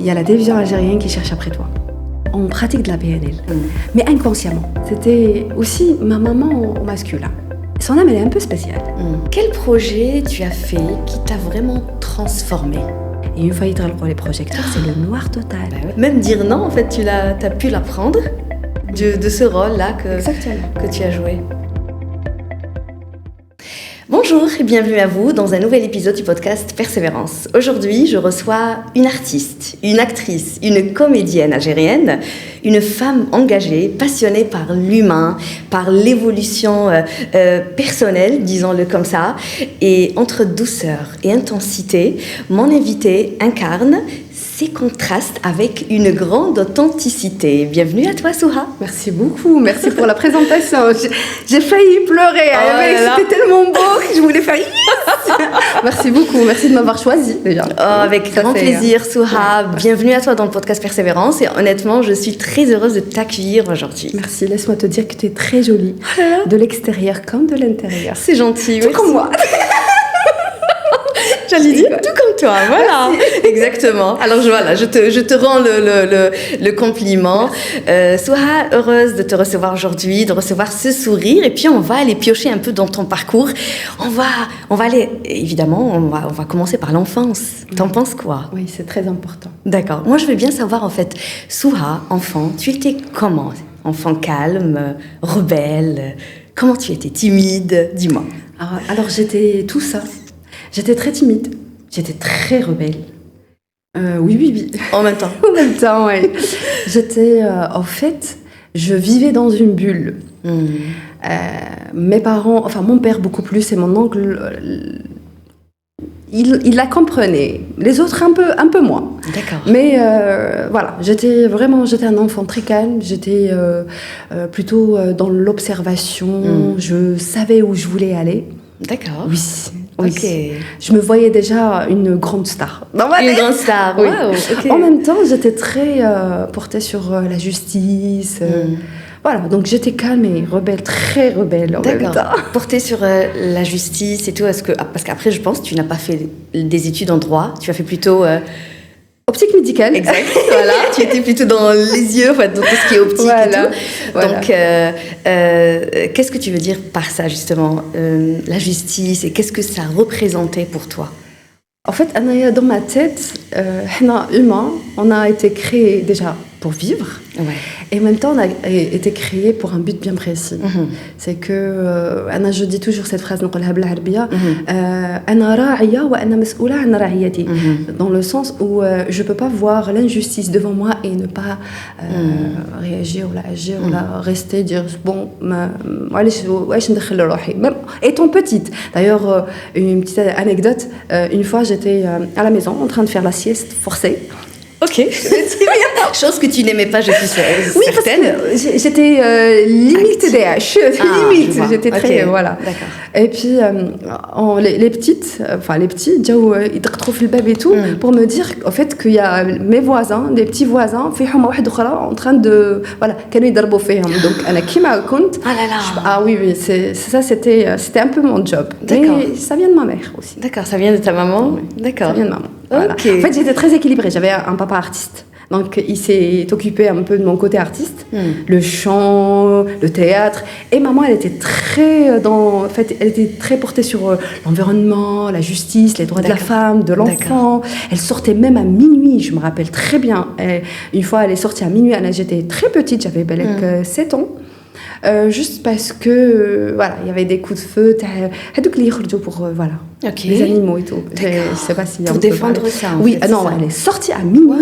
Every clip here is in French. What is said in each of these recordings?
il y a la télévision algérienne qui cherche après toi. On pratique de la PNL, mais inconsciemment. C'était aussi ma maman au masculin. Son âme, elle est un peu spéciale. Quel projet tu as fait qui t'a vraiment transformé? Et une fois pour les projecteurs, c'est le noir total. Bah ouais. Même dire non, en fait, tu as pu l'apprendre de ce rôle-là que tu as joué. Bonjour et bienvenue à vous dans un nouvel épisode du podcast Persévérance. Aujourd'hui, je reçois une artiste, une actrice, une comédienne algérienne, une femme engagée, passionnée par l'humain, par l'évolution personnelle, disons-le comme ça. Et entre douceur et intensité, mon invitée incarne ces contrastes avec une grande authenticité. Bienvenue à toi, Souha. Merci beaucoup, merci pour la présentation. J'ai failli pleurer, c'était tellement beau que je voulais faire yes. Merci beaucoup, merci de m'avoir choisi déjà. Avec grand plaisir, Souha. Bienvenue à toi dans le podcast Persévérance et honnêtement, je suis très heureuse de t'accueillir aujourd'hui. Merci, laisse-moi te dire que tu es très jolie, de l'extérieur comme de l'intérieur. C'est gentil, tout comme moi. J'allais dire tout comme toi, voilà. Merci. Exactement. Alors je te rends le compliment. Sois heureuse de te recevoir aujourd'hui, de recevoir ce sourire, et puis on va aller piocher un peu dans ton parcours. On va aller, évidemment, on va commencer par l'enfance. T'en penses quoi? Oui, c'est très important. D'accord. Moi, je veux bien savoir en fait, Souha, enfant, tu étais comment? Enfant calme, rebelle. Comment tu étais? Timide? Dis-moi. Alors j'étais tout ça. J'étais très timide, j'étais très rebelle. Oui. En même temps. En même temps, oui. J'étais, en fait, je vivais dans une bulle. Mes parents, enfin mon père beaucoup plus et mon oncle, il la comprenait. Les autres un peu moins. D'accord. Mais voilà, j'étais un enfant très calme. J'étais plutôt dans l'observation. Je savais où je voulais aller. D'accord. Oui. Ok. Je me voyais déjà une grande star. Une grande star, oui. Wow. Okay. En même temps, j'étais très portée sur la justice. Voilà, donc j'étais calme et rebelle, très rebelle en même temps. Portée sur la justice et tout, parce qu'après, je pense que tu n'as pas fait des études en droit, tu as fait plutôt... Optique médicale. Exact, voilà. Tu étais plutôt dans les yeux, enfin, dans tout ce qui est optique et tout. Voilà. Donc, qu'est-ce que tu veux dire par ça, justement, la justice, et qu'est-ce que ça représentait pour toi? En fait, dans ma tête, humains, on a été créés déjà pour vivre. Ouais. Et en même temps, on a été créés pour un but bien précis. C'est que, je dis toujours cette phrase, dans le sens où je ne peux pas voir l'injustice devant moi et ne pas réagir ou agir ou rester, dire bon, étant petite. D'ailleurs, une petite anecdote, une fois j'étais à la maison en train de faire la sieste forcée. Ok. Chose que tu n'aimais pas, je suis certaine. Oui, parce que j'étais limite TDAH. Limite, j'étais très... Voilà. D'accord. Et puis, les petites, enfin les petits, ils trouvent le bébé et tout, pour me dire en fait qu'il y a mes voisins, des petits voisins, en train de... Voilà, كانوا يضربوا فيهم. Donc, أنا كيما كنت... Ah là là. Oui, ça, c'était un peu mon job. D'accord. Mais ça vient de ma mère aussi. D'accord, ça vient de ta maman. Oui. D'accord. Ça vient de maman. Voilà. Okay. En fait, j'étais très équilibrée. J'avais un papa artiste. Donc, il s'est occupé un peu de mon côté artiste, le chant, le théâtre. Et maman, elle était très portée sur l'environnement, la justice, les droits de la femme, de l'enfant. Elle sortait même à minuit, je me rappelle très bien. Une fois, elle est sortie à minuit. J'étais très petite, j'avais 7 ans. Juste parce que voilà, il y avait des coups de feu pour les animaux et tout. Je sais pas si pour défendre ça. Oui, non, elle est sortie à minuit,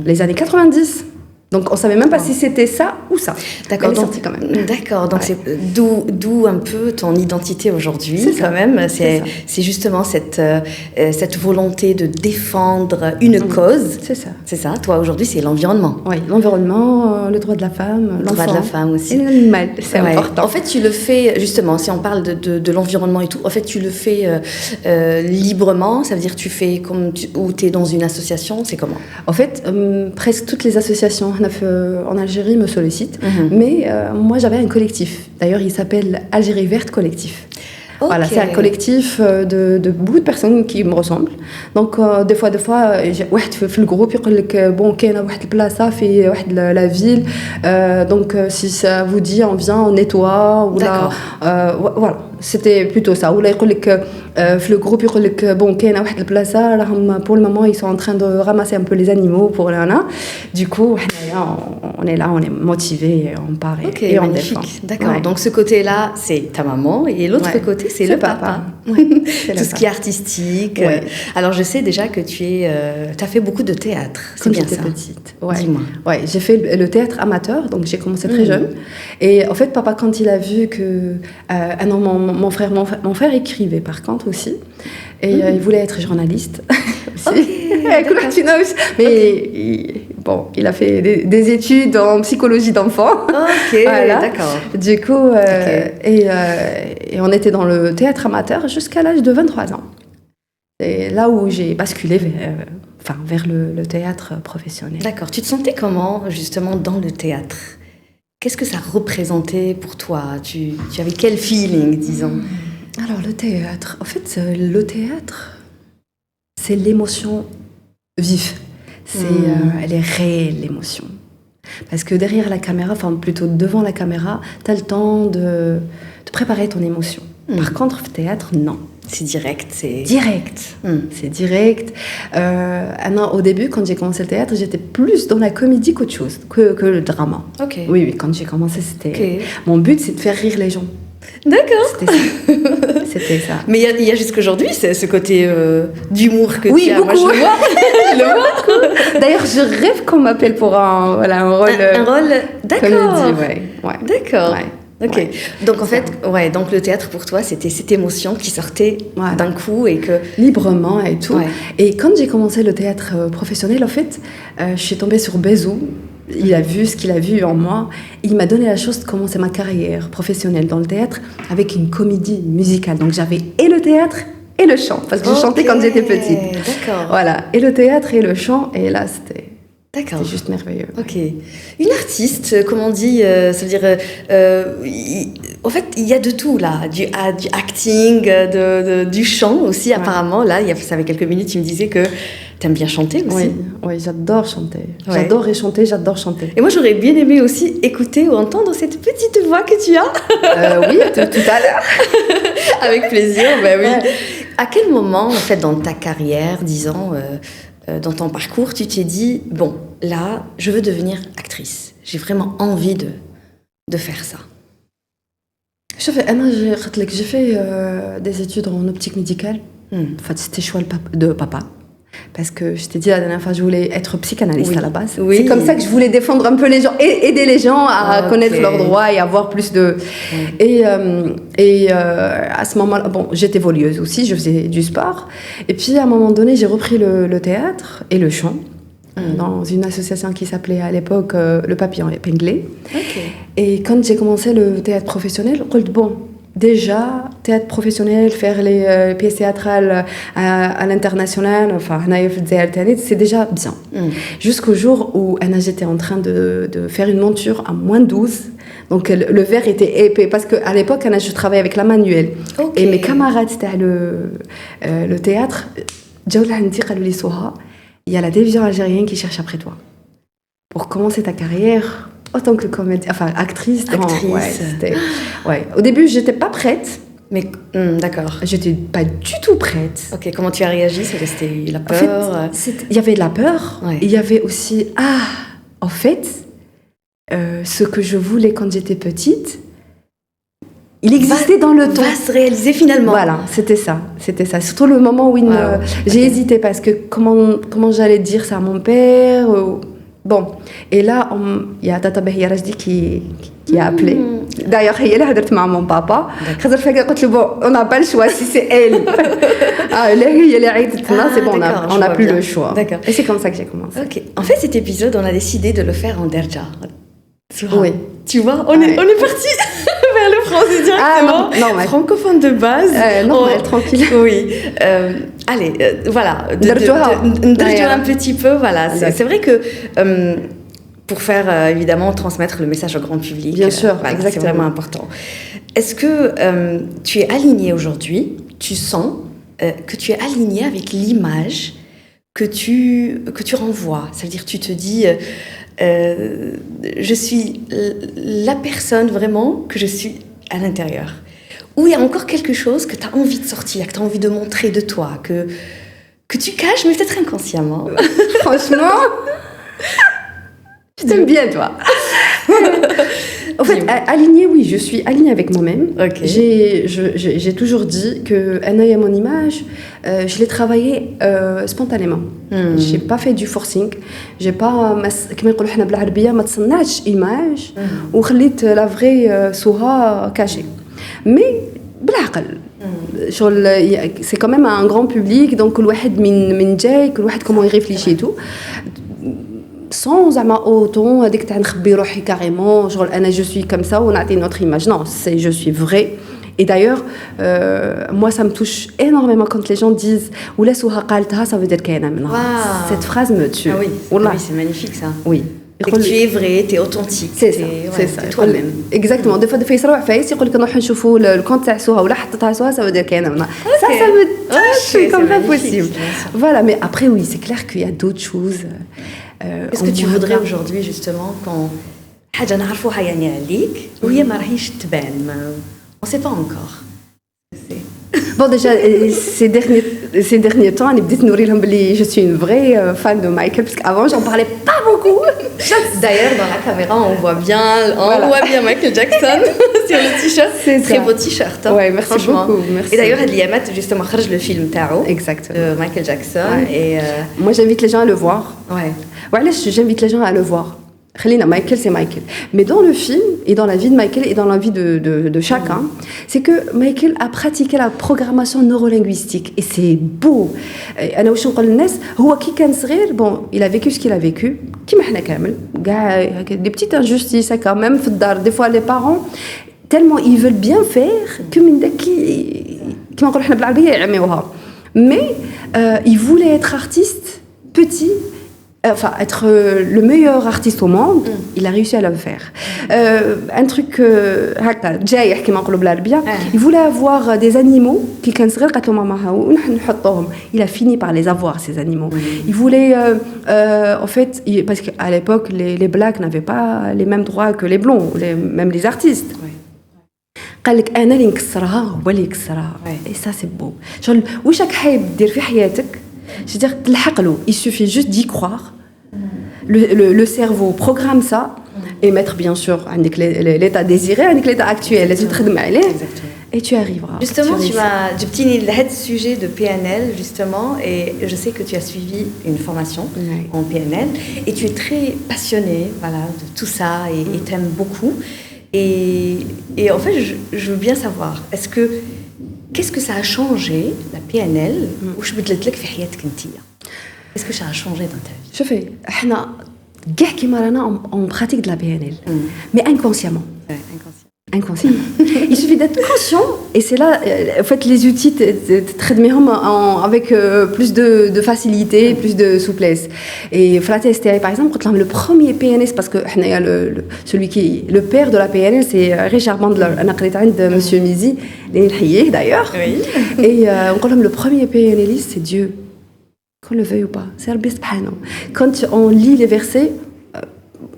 les années 90. Donc on savait même pas si c'était ça ou ça. D'accord. Elle est sortie quand même. D'accord. Donc c'est d'où un peu ton identité aujourd'hui. C'est quand même. C'est justement cette volonté de défendre une cause. C'est ça. C'est ça. Toi aujourd'hui c'est l'environnement. Oui, l'environnement, le droit de la femme, l'enfant. Le droit de la femme aussi. Et l'animal, c'est important. En fait tu le fais justement. Si on parle de l'environnement et tout, en fait tu le fais librement. Ça veut dire tu fais ou tu es dans une association. C'est comment? En fait, presque toutes les associations en Algérie me sollicitent, mais moi j'avais un collectif. D'ailleurs, il s'appelle Algérie Verte Collectif. Voilà, c'est un collectif de beaucoup de personnes qui me ressemblent. Donc, des fois, واحد في الجروب يقول لك bon كاينه واحد البلاصه في واحد la ville. Donc, si ça vous dit, on vient, on nettoie. Ou là, voilà, c'était plutôt ça. Ou là, يقول لك في le groupe يقول لك bon كاينه واحد البلاصه راهم pour le moment ils sont en train de ramasser un peu les animaux pour là. Du coup, on est là, on est motivés, on part et on défend. D'accord. Donc ce côté-là, c'est ta maman et l'autre côté, c'est le papa. Tout ce qui est artistique. Ouais. Alors je sais déjà que tu as fait beaucoup de théâtre. Quand j'étais petite. Ouais. Dis-moi. Ouais, j'ai fait le théâtre amateur, donc j'ai commencé très jeune. Et en fait, papa, quand il a vu que non, mon frère écrivait par contre aussi, et il voulait être journaliste. Mais bon, il a fait des études en psychologie d'enfant. Ok, voilà. D'accord. Du coup, et on était dans le théâtre amateur jusqu'à l'âge de 23 ans. C'est là où j'ai basculé vers le théâtre professionnel. D'accord. Tu te sentais comment, justement, dans le théâtre ? Qu'est-ce que ça représentait pour toi ? Tu avais quel feeling, disons ? Alors, le théâtre, en fait, le théâtre, c'est l'émotion vive. Elle est réelle, l'émotion. Parce que derrière la caméra, enfin plutôt devant la caméra, tu as le temps de préparer ton émotion. Par contre, le théâtre, non. C'est direct. C'est direct. Au début, quand j'ai commencé le théâtre, j'étais plus dans la comédie qu'autre chose, que le drama. Okay. Oui, quand j'ai commencé, c'était... Mon but, c'est de faire rire les gens. D'accord. C'était ça. Mais il y a jusqu'aujourd'hui ce côté d'humour que tu as. Beaucoup. Moi, je le vois. D'ailleurs, je rêve qu'on m'appelle pour un rôle... Un rôle, d'accord. Comédie, ouais. D'accord. Ouais. Ok. Donc en fait, donc le théâtre pour toi, c'était cette émotion qui sortait d'un coup et que... Librement et tout. Ouais. Et quand j'ai commencé le théâtre professionnel, en fait, je suis tombée sur Bézou. Il a vu ce qu'il a vu en moi. Il m'a donné la chance de commencer ma carrière professionnelle dans le théâtre avec une comédie musicale. Donc j'avais et le théâtre et le chant, parce que je chantais quand j'étais petite. D'accord. Voilà, et le théâtre et le chant, et là c'était... D'accord. C'est juste merveilleux. Ok. Une artiste, comme on dit, ça veut dire... en fait, il y a de tout là, du acting, du chant aussi apparemment. Là, ça fait quelques minutes, tu me disais que t'aimes bien chanter aussi. Oui, j'adore chanter. J'adore j'adore chanter. Et moi, j'aurais bien aimé aussi écouter ou entendre cette petite voix que tu as. Oui, tout à l'heure. Avec plaisir, ben oui. À quel moment, en fait, dans ta carrière, disons... dans ton parcours, tu t'es dit, bon, là, je veux devenir actrice. J'ai vraiment envie de faire ça. J'ai fait des études en optique médicale. En fait, c'était choix de papa. Parce que je t'ai dit la dernière fois, je voulais être psychanalyste à la base. Oui. C'est comme ça que je voulais défendre un peu les gens, aider les gens à connaître leurs droits et avoir plus de... Et à ce moment-là, bon, j'étais volieuse aussi, je faisais du sport. Et puis à un moment donné, j'ai repris le théâtre et le chant dans une association qui s'appelait à l'époque Le Papillon Épinglé. Okay. Et quand j'ai commencé le théâtre professionnel, je me suis dit, bon, déjà, théâtre professionnel, faire les pièces théâtrales à l'international, enfin, c'est déjà bien. Jusqu'au jour où j'étais en train de faire une monture à moins 12. Donc le verre était épais parce qu'à l'époque, je travaillais avec la manuelle. Okay. Et mes camarades, c'était le théâtre. Il y a la télévision algérienne qui cherche après toi. Pour commencer ta carrière... Autant que actrice. Au début, j'étais pas prête. Mais d'accord. J'étais pas du tout prête. Ok, comment tu as réagi ? C'était la peur. En fait, il y avait de la peur. Il y avait aussi en fait, ce que je voulais quand j'étais petite, il existait dans le temps. Va se réaliser finalement. Voilà, c'était ça. Surtout le moment où j'ai hésité parce que comment j'allais dire ça à mon père. Bon, et là, il y a Tata Bahia Rajdi qui a appelé. D'ailleurs, elle a dit à mon papa. On n'a pas le choix si c'est elle. C'est bon, on n'a plus le choix. D'accord. Et c'est comme ça que j'ai commencé. Ok. En fait, cet épisode, on a décidé de le faire en Derja. Oui. Tu vois, on est parti vers le français directement. Non, francophone de base. Normal, tranquille. Oui. Allez, voilà. Derja un petit peu, voilà. C'est vrai que pour faire évidemment transmettre le message au grand public. Bien sûr, voilà, exactement. C'est vraiment important. Est-ce que tu es alignée aujourd'hui? Tu sens que tu es alignée avec l'image que tu renvoies. Ça veut dire que tu te dis, je suis la personne vraiment que je suis à l'intérieur. Ou il y a encore quelque chose que tu as envie de sortir, que tu as envie de montrer de toi, que tu caches, mais peut-être inconsciemment. Franchement, je t'aime bien, toi. En fait, alignée, oui, je suis alignée avec moi-même. Okay. J'ai toujours dit que Anaya, mon image, je l'ai travaillée spontanément. Je n'ai pas fait du forcing. Je n'ai pas, comme on dit en arabe, ما تصنعتش image وخليت la vraie Souha cachée. Mais بالعقل. C'est quand même un grand public, donc كل واحد من جاي, كل واحد comment il réfléchit et tout. Sans زعما autant هذيك تاع نخبي روحي carrément genre انا je suis comme ça on a une autre image. Non, c'est je suis vrai. Et d'ailleurs moi ça me touche énormément quand les gens disent ولا سوها قالتها, ça veut dire كاينه منها. Cette phrase me tue. Ah oui, oui, c'est magnifique ça. Oui. Et que tu es vrai, tu es authentique. C'est ça, c'est ça. toi-même. Exactement. Des fois يصراو عفايس يقول لك نروحوا نشوفوا الكونت تاع سوها ولا حطتها سوها, ça veut dire كاينه منها. Ça me touche comme pas possible. Voilà, mais après oui, c'est clair qu'il y a d'autres choses. Qu'est-ce que tu voudrais aujourd'hui justement quand حاجه نعرفوها يعني عليك وهي ما راهيش تبان, on sait pas encore. Bon, déjà, ces derniers temps, je suis une vraie fan de Michael, parce qu'avant, j'en parlais pas beaucoup. D'ailleurs, dans la caméra, on voit bien Michael Jackson sur le t-shirt. C'est très beau t-shirt. Hein, ouais, merci beaucoup. Merci. Et d'ailleurs, Adliamat, justement, خرج le film Tao. Exactement. De Michael Jackson. Ouais. Et moi, j'invite les gens à le voir. Ouais. Voilà, j'invite les gens à le voir. Michael, c'est Michael. Mais dans le film, et dans la vie de Michael, et dans la vie de chacun, c'est que Michael a pratiqué la programmation neurolinguistique. Et c'est beau. Bon, il a vécu ce qu'il a vécu. Des petites injustices, quand même. Des fois, les parents, tellement ils veulent bien faire, que mais il voulait être artiste petit. Enfin, être le meilleur artiste au monde, il a réussi à le faire. Un truc, il voulait avoir des animaux qui il a fini par les avoir, ces animaux. Il voulait, en fait, parce qu'à l'époque, les blacks n'avaient pas les mêmes droits que les blonds, même les artistes. قال لك انا اللي نكسرها هو اللي يكسرها. Et ça c'est beau. Genre واش راك حايب دير في حياتك, je veux dire تلحق له, il suffit juste d'y croire. Le cerveau programme ça et mettre bien sûr l'état désiré avec l'état actuel, et tu arriveras. Justement, tu m'as dit le sujet de PNL justement, et je sais que tu as suivi une formation en PNL et tu es très passionnée, voilà, de tout ça et t'aimes beaucoup. Et en fait, je veux bien savoir, qu'est-ce que ça a changé la PNL ou je بدلت لك في حياتك انتيا? Qu'est-ce que ça a changé dans ta vie? شوفي, احنا كاع كيما رانا on pratique de la PNL, mais inconsciemment. Inconsciemment. Il suffit d'être conscient, et c'est là, en fait, les outils تخدميهم avec plus de facilité, plus de souplesse. Et Fraté STI, par exemple, quand le premier PNL, parce que celui qui le père de la PNL, c'est Richard Bandler, un accréditant de Monsieur Mizi, d'ailleurs. Oui. Et le premier PNListe, c'est Dieu. Qu'on le veuille ou pas, c'est Rabbi Subhanahu. Quand on lit les versets,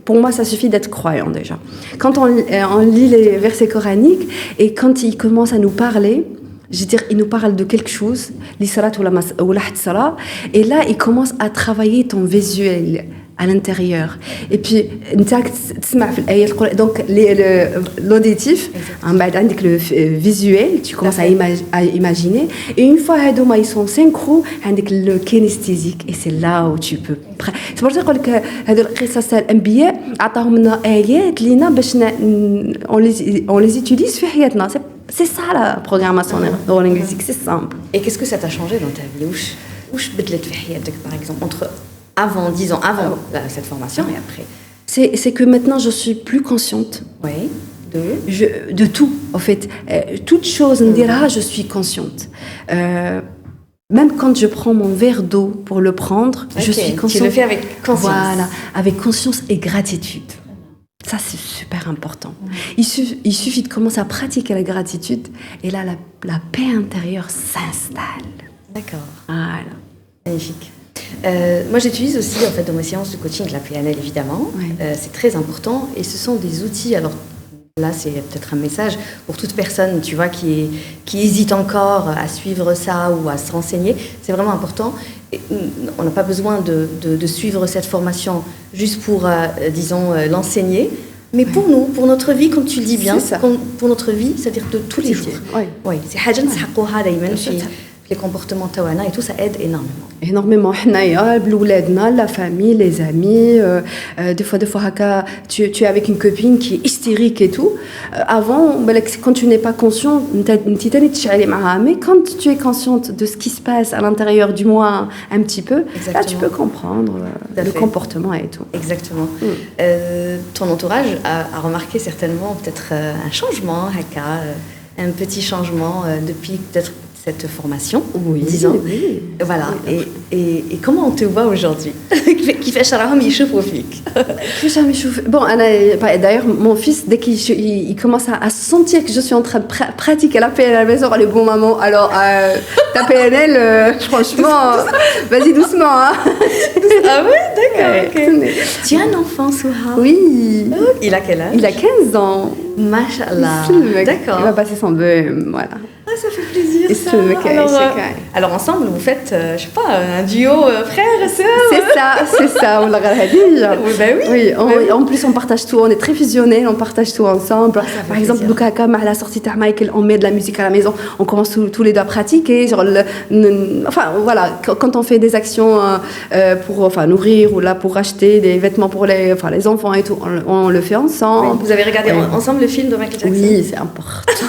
pour moi, ça suffit d'être croyant déjà. Quand on lit les versets coraniques et quand il commence à nous parler, je veux dire, il nous parle de quelque chose, l'israt ou la, et là, il commence à travailler ton visuel à l'intérieur. Et puis, donc l'auditif, avec le visuel, tu commences à imaginer. Et une fois ils sont synchro, avec le kinesthésique. Et c'est là où tu peux. C'est pour ça que هذه القصص الأنبياء عطاهم لنا آيات لينا باش on les utilise في حياتنا. C'est ça la programmation neurolinguistique, c'est simple. Et qu'est-ce que ça t'a changé dans ta vie? وش بدلت في حياتك, par exemple, entre avant, 10 ans avant cette formation et après? C'est que maintenant je suis plus consciente. Oui. De tout, en fait. Toute chose, je suis consciente. Même quand je prends mon verre d'eau pour le prendre, je suis consciente. Tu le fais avec conscience. Voilà, avec conscience et gratitude. Ça, c'est super important. Il suffit de commencer à pratiquer la gratitude et là, la paix intérieure s'installe. D'accord. Voilà. Magnifique. Moi, j'utilise aussi, en fait, dans mes séances de coaching, la PNL, évidemment. Ouais. C'est très important et ce sont des outils. Alors, là, c'est peut-être un message pour toute personne, tu vois, qui hésite encore à suivre ça ou à se renseigner. C'est vraiment important. Et on n'a pas besoin de suivre cette formation juste pour, disons, l'enseigner. Mais pour nous, pour notre vie, comme tu le dis bien, pour notre vie, c'est-à-dire de tous les jours. Oui. C'est حاجة نسحقوها دايما في les comportements tawana et tout, ça aide énormément. Énormément. La famille, les amis. Des fois, tu es avec une copine qui est hystérique et tout. Avant, quand tu n'es pas conscient, mais quand tu es consciente de ce qui se passe à l'intérieur du moi un petit peu, là, tu peux comprendre le comportement et tout. Exactement. Ton entourage a remarqué certainement peut-être un changement, un petit changement depuis peut-être cette formation, disons. Oui. Voilà. Oui, et comment on te voit aujourd'hui? كيفاش راهم يشوفوا فيك؟ كيفاش راهم يشوفوا؟ Bon, d'ailleurs, mon fils, dès qu'il commence à sentir que je suis en train de pratiquer la PNL à la maison, elle est bon maman. Alors, ta PNL, franchement, vas-y doucement. Hein. Ah oui, d'accord. Okay. Tu as un enfant, Souha? Oui. Il a quel âge? Il a 15 ans. Mashallah. D'accord. Il va passer son BEM, voilà. Ah, ça fait plaisir, ça. Alors, ensemble, vous faites, je sais pas, un duo frère et sœur. C'est ça. On l'a regardé. Oui, bah oui. Oui, en plus, on partage tout. On est très fusionnels, on partage tout ensemble. Par exemple, Lukaka, à la sortie de Michael, on met de la musique à la maison. On commence tous les deux à pratiquer. Genre enfin, voilà, quand on fait des actions pour nourrir ou là pour acheter des vêtements pour les enfants et tout, on le fait ensemble. Oui, vous avez regardé ensemble le film de Michael Jackson? Oui, c'est important.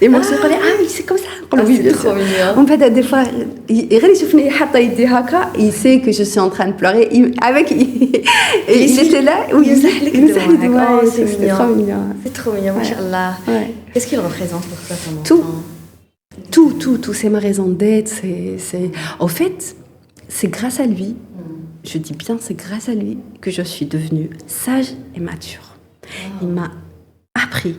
Les morceaux, oui, c'est comme ça. Oui, c'est trop mignon. En fait, des fois, il sait que je suis en train de pleurer. Il était là. Oui, c'est trop mignon. C'est trop mignon, machallah. Qu'est-ce qu'il représente pour toi, ton enfant? Tout. C'est ma raison d'être. En fait, c'est grâce à lui, je dis bien, c'est grâce à lui que je suis devenue sage et mature. Il m'a appris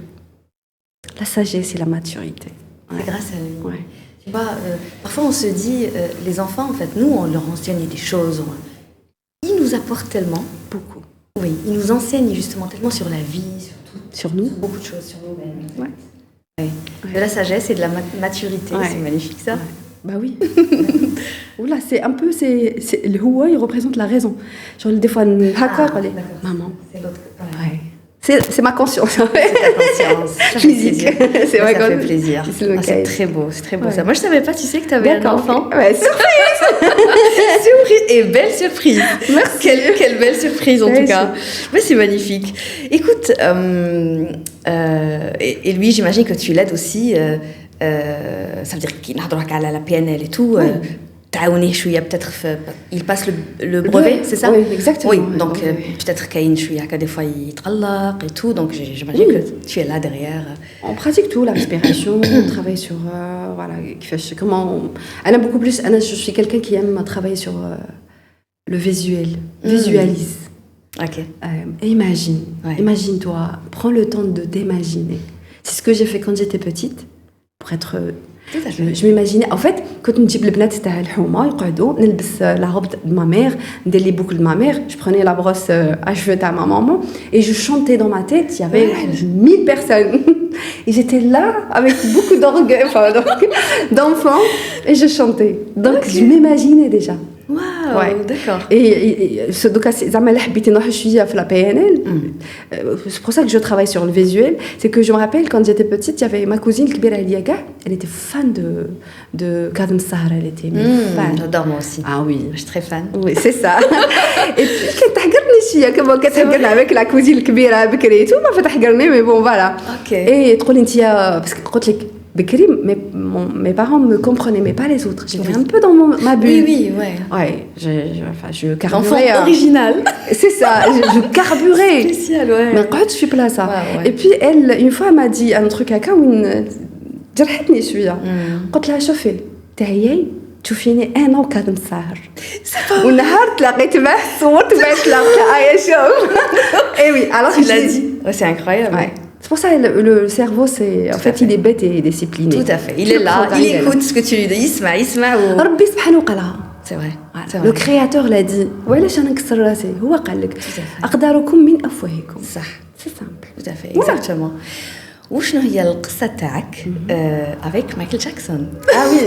la sagesse et la maturité. C'est grâce à lui. Ouais. Tu vois, parfois on se dit, les enfants, en fait, nous, on leur enseigne des choses. Ils nous apportent tellement. Beaucoup. Oui, ils nous enseignent justement tellement sur la vie, sur tout. Sur nous. Sur beaucoup de choses, sur nous-mêmes. Ouais. De la sagesse et de la maturité, c'est magnifique ça. Ouais. Bah oui. Oula, c'est un peu, le Huwa, il représente la raison. Genre, des fois, maman. C'est l'autre. Ouais. C'est ma conscience. C'est ta conscience. Physique. C'est vrai, ça fait plaisir. C'est très beau, ça. Moi, je savais pas, tu sais que tu avais un enfant. Ouais, surprise. Surprise et belle surprise. Merci. Quelle belle surprise en tout cas. Mais c'est magnifique. Écoute, et lui, j'imagine que tu l'aides aussi. Ça veut dire qu'il a la PNL et tout. Peut-être il passe le brevet, c'est ça? Oui, exactement. Oui, donc peut-être que des fois il travaille et tout, donc j'imagine que tu es là derrière. On pratique tout, la respiration, on travaille sur elle aime beaucoup plus. Je suis quelqu'un qui aime travailler sur le visuel, visualise. Ok. Imagine-toi, prends le temps de t'imaginer. C'est ce que j'ai fait quand j'étais petite, pour être. Je m'imaginais, en fait, quand on dit les bnat تاع الحومه يقعدوا نلبس la robe de ma mère, ندير les boucles de ma mère, je prenais la brosse à cheveux de ma maman et je chantais dans ma tête, il y avait 1000 personnes. Et j'étais là avec beaucoup d'orgueil, d'enfants et je chantais. Donc je m'imaginais déjà. Waouh, ouais. D'accord. Et ce cas, je suis à la PNL. C'est pour ça que je travaille sur le visuel. C'est que je me rappelle quand j'étais petite, il y avait ma cousine Kbira Eliaga. Elle était fan de Kadem Sahara. Elle était fan. J'adore moi aussi. Ah oui. Je suis très fan. Oui, c'est ça. Et puis, comment qu'elle avec la cousine Kbira Bekri et tout, m'a fait tahgarni, mais bon, voilà. Ok. Et parce que Bekri, mes parents me comprenaient, mais pas les autres. J'étais un peu dans ma bulle. Oui, ouais. Ouais, je carburais. L'enfant original. C'est ça, je carburais. Spécial, ouais. Mais quand je suis là, ça. Ouais. Et puis, elle, une fois, elle m'a dit un truc à Kawin. جرحتني شويه قلت لها شوفي تاهي تشوفيني انا وكاظم الساهر والنهار تلاقيت معاه صورت بعثت لها يا شوف اي وي alors tu l'as dit c'est incroyable ouais. C'est pour ça que le cerveau, en fait, il est bête et discipliné. Tout à fait. Il est là, il écoute ce que tu lui dis. Isma ou... Rabbi subhanahu wa ta'ala. C'est vrai. Le créateur l'a dit. وعلاش انا نكسر راسي هو قال لك اقداركم من افواهكم. صح. C'est simple. Tout à fait. Exactement. وشنو هي القصة تاعك avec Michael Jackson? Ah oui.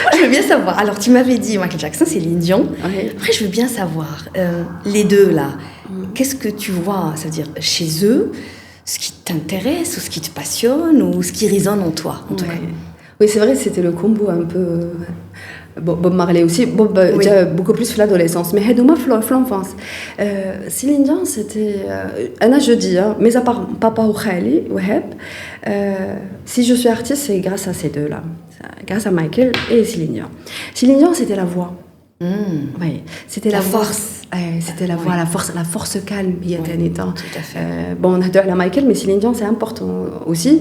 Moi, je veux bien savoir. Alors, tu m'avais dit Michael Jackson, c'est Céline Dion. Oui. Après, je veux bien savoir les deux là. Qu'est-ce que tu vois, ça veut dire chez eux, ce qui t'intéresse ou ce qui te passionne ou ce qui résonne en toi, en tout cas. Oui, c'est vrai, c'était le combo un peu. Bob Marley aussi, Bob déjà beaucoup plus في l'adolescence, mais هذوما في l'enfance. Céline Dion, c'était. أنا je dis, mais à part papa ou Khali, Wahab, si je suis artiste, c'est grâce à ces deux-là, grâce à Michael et Céline Dion. Céline Dion, c'était la voix. Oui, c'était la force. C'était la voix, la force calme. Il y a un état. Tout à fait. Bon, on a deux à Michael, mais Céline Dion, c'est important aussi.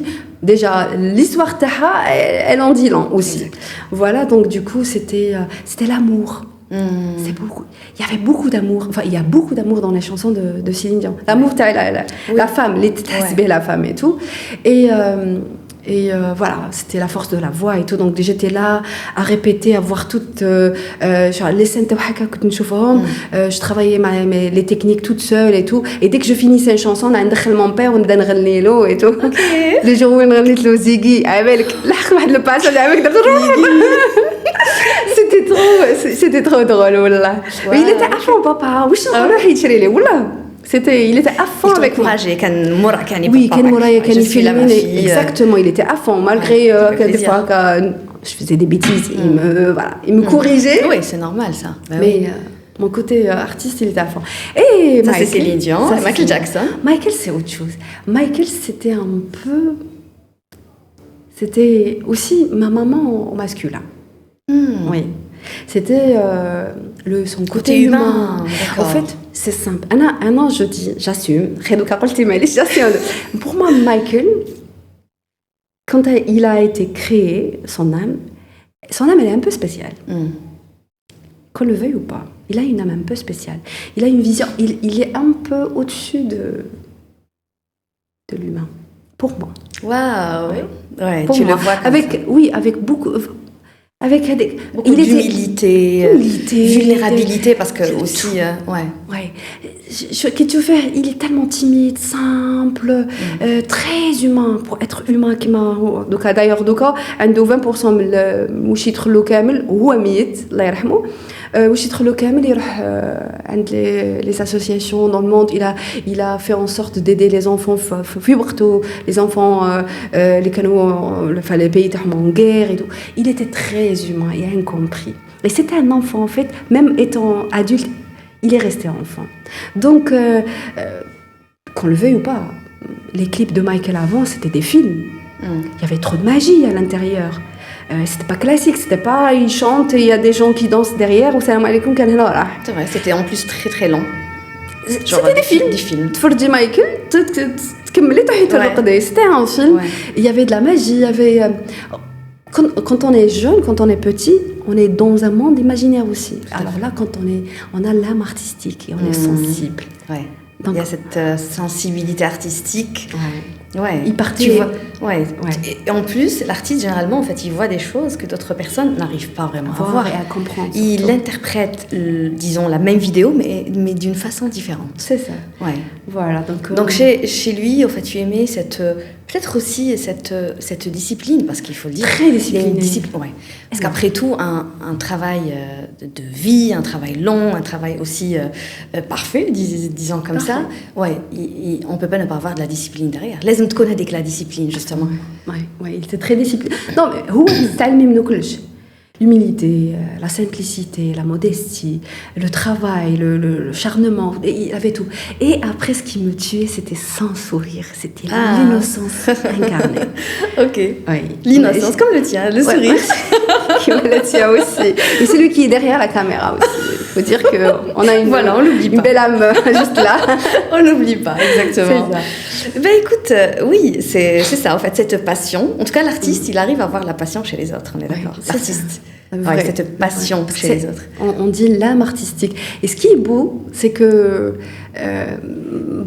Déjà, l'histoire Taha, elle en dit long aussi. Exact. Voilà, donc du coup, c'était l'amour. C'est beaucoup. Il y avait beaucoup d'amour. Enfin, il y a beaucoup d'amour dans les chansons de Céline Dion. L'amour, la femme, la femme et tout. Et voilà, c'était la force de la voix et tout. Donc j'étais là à répéter, à voir toutes les scènes je travaillais les techniques toute seule et tout. Et dès que je finissais une chanson, on a ندخل mon père, on a نغني له et tout. Les jours où on غنيت له زيغي avec le passage avec c'était trop drôle والله. Mais il était à fond papa. واش نروح يشري لي ولا il était à fond avec moi. Oui, Ken Mouraï, Ken Filmine, exactement, il était à fond, malgré que des fois je faisais des bêtises, il me corrigeait. Oui, c'est normal ça. Mais mon côté artiste, il était à fond. Et ça, c'est Céline Dion, Michael Jackson. Michael, c'est autre chose. Michael, c'était un peu... C'était aussi ma maman au masculin. Oui. C'était son côté humain. En fait, c'est simple. Un an, je dis, j'assume. Pour moi, Michael, quand il a été créé, son âme, elle est un peu spéciale. Qu'on le veuille ou pas, il a une âme un peu spéciale. Il a une vision, il est un peu au-dessus de l'humain. Pour moi. Waouh. Ouais, pour tu moi. Le vois comme avec beaucoup... Avec beaucoup d'humilité, vulnérabilité, parce que aussi, qu'est-ce que tu fais? Il est tellement timide, simple, très humain pour être humain donc d'ailleurs عنده 20% من واش يدخلوا كامل وهو ميت الله يرحمه واش يدخلوا كامل يروح عند les associations dans le monde. Il a fait en sorte d'aider les enfants في وقته, les enfants اللي كانوا les pays تاعهم en guerre et tout. Il était très humain et incompris. Et c'était un enfant en fait, même étant adulte, il est resté enfant. Donc qu'on le veuille ou pas, les clips de Michael avant, c'était des films. Il y avait trop de magie à l'intérieur. C'était pas classique, c'était pas il chante et il y a des gens qui dansent derrière ou salam alaikum kan hna rah. C'est vrai, c'était en plus très très long. C'était des films. تفرجي Michael تكملي تحيي ترقدي. C'était un film. Il y avait de la magie, il y avait quand on est jeune, quand on est petit, on est dans un monde imaginaire aussi. Alors là, quand on a l'âme artistique et on est sensible. Ouais. Donc, il y a cette sensibilité artistique. Ouais. Il partait. Et en plus, l'artiste, généralement, en fait, il voit des choses que d'autres personnes n'arrivent pas vraiment à voir et à comprendre. Il interprète, disons, la même vidéo, mais d'une façon différente. C'est ça. Ouais. Voilà. Donc chez lui, en fait, tu aimais peut-être aussi cette discipline, parce qu'il faut le dire. Très discipliné. Ouais. Parce qu'après tout, un travail de vie, un travail long, un travail aussi parfait, disons comme ça. Ouais. On peut pas ne pas avoir de la discipline derrière. لازم تكون هذيك la discipline justement. Ouais, il était très discipliné. Non, mais هو تعلمي من كلش. L'humilité, la simplicité, la modestie, le travail, le charnement, il avait tout. Et après, ce qui me tuait, c'était sans sourire, c'était l'innocence incarnée. Ok. Oui. L'innocence, comme le tien, le sourire. Qui me le tient aussi. Et celui qui est derrière la caméra aussi. faut dire qu'on a voilà, une belle âme juste là. On n'oublie pas, exactement. C'est ça. Ben écoute, oui, c'est ça en fait, cette passion. En tout cas, l'artiste, il arrive à avoir la passion chez les autres, on est d'accord. L'artiste, avec cette passion chez les autres. On dit l'âme artistique. Et ce qui est beau, c'est que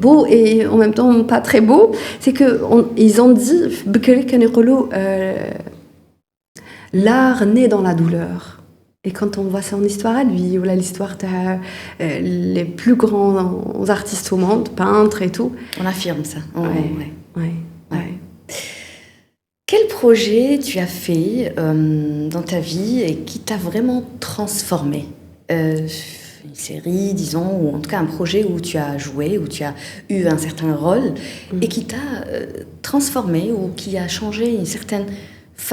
beau et en même temps pas très beau, c'est que ils ont dit l'art naît dans la douleur. Et quand on voit son histoire à lui, ou là, l'histoire les plus grands artistes au monde, peintres et tout. On affirme ça. Ouais. Quel projet tu as fait dans ta vie et qui t'a vraiment transformé une série, disons, ou en tout cas un projet où tu as joué, où tu as eu un certain rôle et qui t'a transformé ou qui a changé une certaine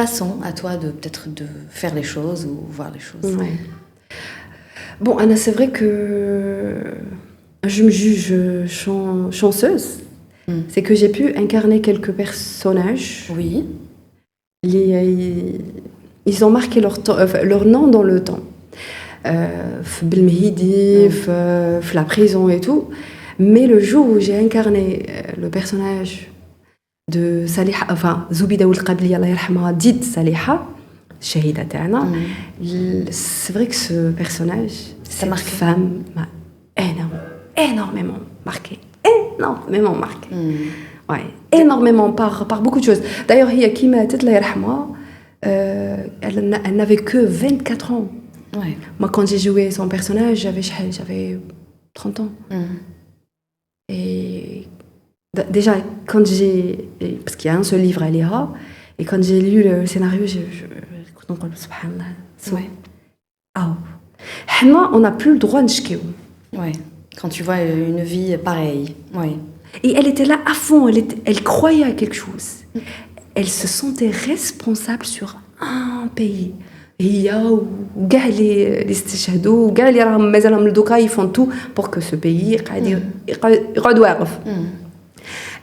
façon à toi de peut-être de faire les choses ou voir les choses. Ouais. Bon, Anna, c'est vrai que je me juge chanceuse. C'est que j'ai pu incarner quelques personnages. Oui. Ils ont marqué leur nom dans le temps. Belmehidi, la prison et tout. Mais le jour où j'ai incarné le personnage de Saliha, enfin Zoubida Oulqabli, Allah yarhamha, dite Saliha, Shahida Ta'ana, c'est vrai que ce personnage, cette femme m'a énormément marqué. Ouais, énormément par beaucoup de choses. D'ailleurs, il y a qui m'a dit, Allah yarhamha, elle n'avait que 24 ans. Ouais. Moi, quand j'ai joué son personnage, j'avais 30 ans. Et déjà, quand parce qu'il y a un seul livre à lire, et quand j'ai lu le scénario, subhanallah. Ouais. On n'a plus le droit de chkéou. Ouais. Quand tu vois une vie pareille. Ouais. Et elle était là à fond, elle croyait à quelque chose. Elle se sentait responsable sur un pays. Et les استشهدوا وكاع اللي راهم مازالهم لدوكا ils font tout pour que ce pays يقعد واقف.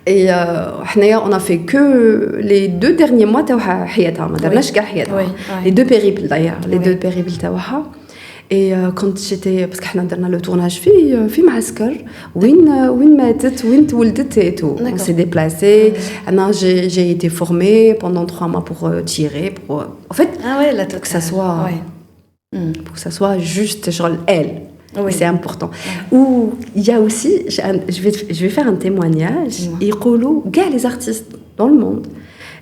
Et on a fait que les 2 derniers mois تاعها حياتها ما درناش كاع حياتها. Les 2 périples d'ailleurs, les 2 périples تاعها. Et quand j'étais parce que درنا le tournage في معسكر وين ماتت وين تولدت et tout. On s'est déplacé. J'ai été formée pendant 3 mois pour tirer en fait pour que ça soit pour que ça soit juste genre elle. Oui. C'est important. Ou il y a aussi je vais faire un témoignage. يقولوا كاع les artistes dans le monde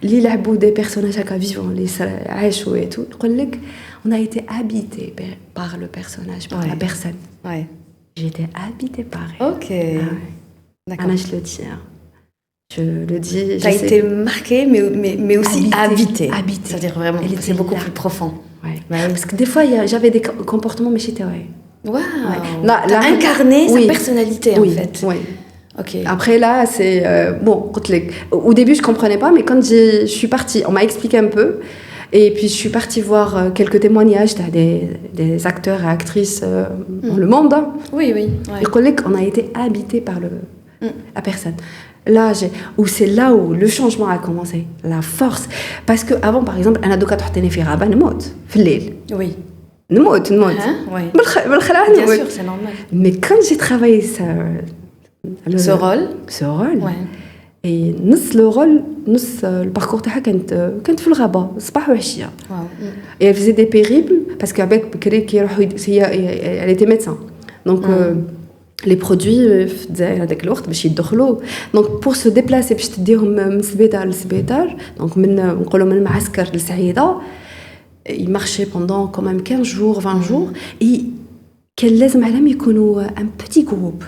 اللي لعبوا des personnages vivants les عاشوا et tout يقول لك on a été habité par le personnage, par la personne. Ouais. J'ai été habitée par elle. Ok. D'accord. Anna, je le dis. Je le dis. Tu as été marquée, mais aussi habitée. Habitée. C'est-à-dire vraiment, c'est beaucoup plus profond. Ouais. Parce que des fois, j'avais des comportements, mais j'étais... Waouh. T'as incarné sa personnalité, en fait. Oui. Ok. Après, là, c'est... bon, au début, je ne comprenais pas, mais quand je suis partie, on m'a expliqué un peu. Et puis je suis partie voir quelques témoignages des acteurs et actrices dans le monde. Oui. Et collègues, on a été habité par la personne. Là, où c'est là où le changement a commencé, la force. Parce que avant, par exemple, un ado qui a fait rabat, نموت في الليل. Oui. نموت. Bien sûr, c'est normal. Mais quand j'ai travaillé ce rôle. Ouais. Et نص الباركور تاعها كانت في الغابه صباح وعشيه. Et elle faisait des périples parce qu'avec بكري كيروحوا elle était médecin. Donc les produits في الجزائر هذاك الوقت باش يدخلوا. Donc pour se déplacer باش تديهم من سبيطار لسبيطار donc نقولوا من المعسكر لسعيده il marchait pendant quand même 15 jours 20 jours et كان لازم عليهم يكونوا un petit groupe.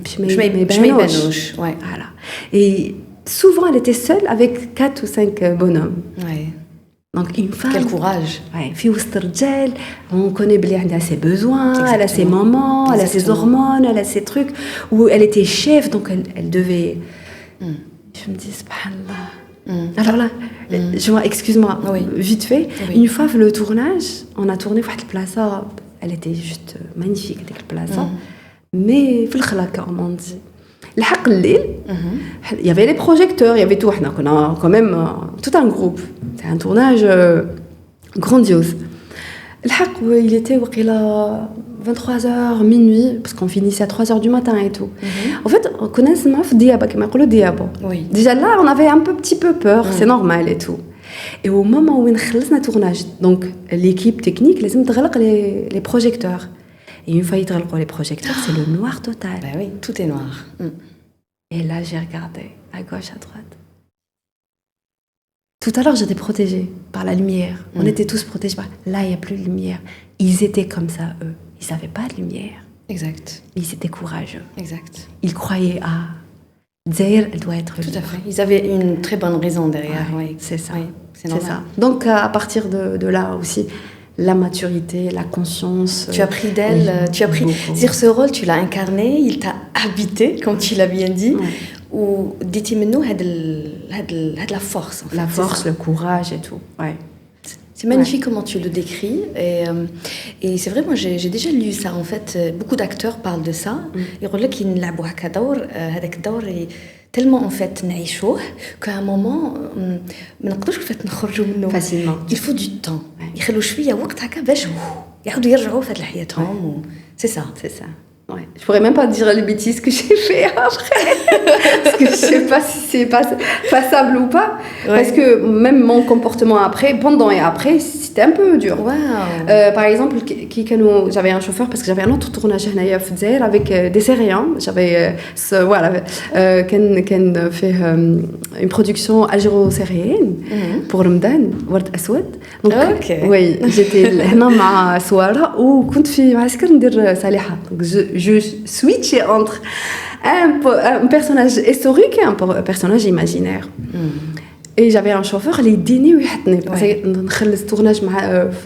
Je m'ébanoche. Ouais. Voilà. Et souvent, elle était seule avec 4 ou 5 bonhommes. Ouais. Donc, une femme... Quel courage. Ouais, fille ou on connaît bien, elle a ses besoins, exactement. Elle a ses moments, exactement. Elle a ses hormones, elle a ses trucs. Où elle était chef, donc elle devait... Je me dis, subhanallah. Alors là, excuse-moi, vite fait. Oui. Une fois, le tournage, on a tourné pour place. Elle était juste magnifique, cette place. Mais في الخلاقة comme on dit الحق الليل il y avait les projecteurs il y avait tout on a quand même tout un groupe c'est un tournage grandiose Il était 23h, minuit, parce qu'on finissait à 3h du matin et tout. En fait, on connaît ce maf Diaba, qui m'a dit Diaba. Déjà là, on avait un petit peu peur, c'est normal et tout. Et au moment où on a fini le tournage, donc l'équipe technique, les les projecteurs. Et une fois qu'ils ont les projecteurs, c'est le noir total. Ben oui, tout est noir. Et là, j'ai regardé à gauche, à droite. Tout à l'heure, j'étais protégée par la lumière. On était tous protégés par... Là, il n'y a plus de lumière. Ils étaient comme ça, eux. Ils n'avaient pas de lumière. Exact. Ils étaient courageux. Exact. Ils croyaient à... Zaire, elle doit être... Tout à fait. Ils avaient une très bonne raison derrière. Oui. C'est ça. Oui, c'est normal. Ça. Donc, à partir de là aussi, la maturité, la conscience... Tu as pris d'elle, tu as pris... C'est-à-dire, ce rôle, tu l'as incarné, il t'a habité, comme tu l'as bien dit. Ou dites-nous, la force, en fait. La force, le courage et tout, ouais. C'est magnifique comment tu le décris. Et c'est vrai, moi, j'ai déjà lu ça, en fait. Beaucoup d'acteurs parlent de ça. Ils disent qu'ils n'ont pas de tellement, en fait, naïchouh, qu'à un moment, facilement. Il faut du temps. Il faut du temps. C'est ça. C'est ça. Ouais. Je pourrais même pas dire les bêtises que j'ai fait après, parce que je sais pas si c'est passable ou pas, parce que même mon comportement après, pendant et après, c'était un peu dur. Par exemple, j'avais un chauffeur parce que j'avais un autre tournage à Fdzer avec des Syriens. J'avais fait une production algéro-syrienne pour Ramadan, Ward Aswad. Donc oui, j'étais là مع سوارة وكنت في معسكر ندير صالحة. Je switchais entre un personnage historique et un personnage imaginaire. Et j'avais un chauffeur, il dînait ويحطني نخلص tournage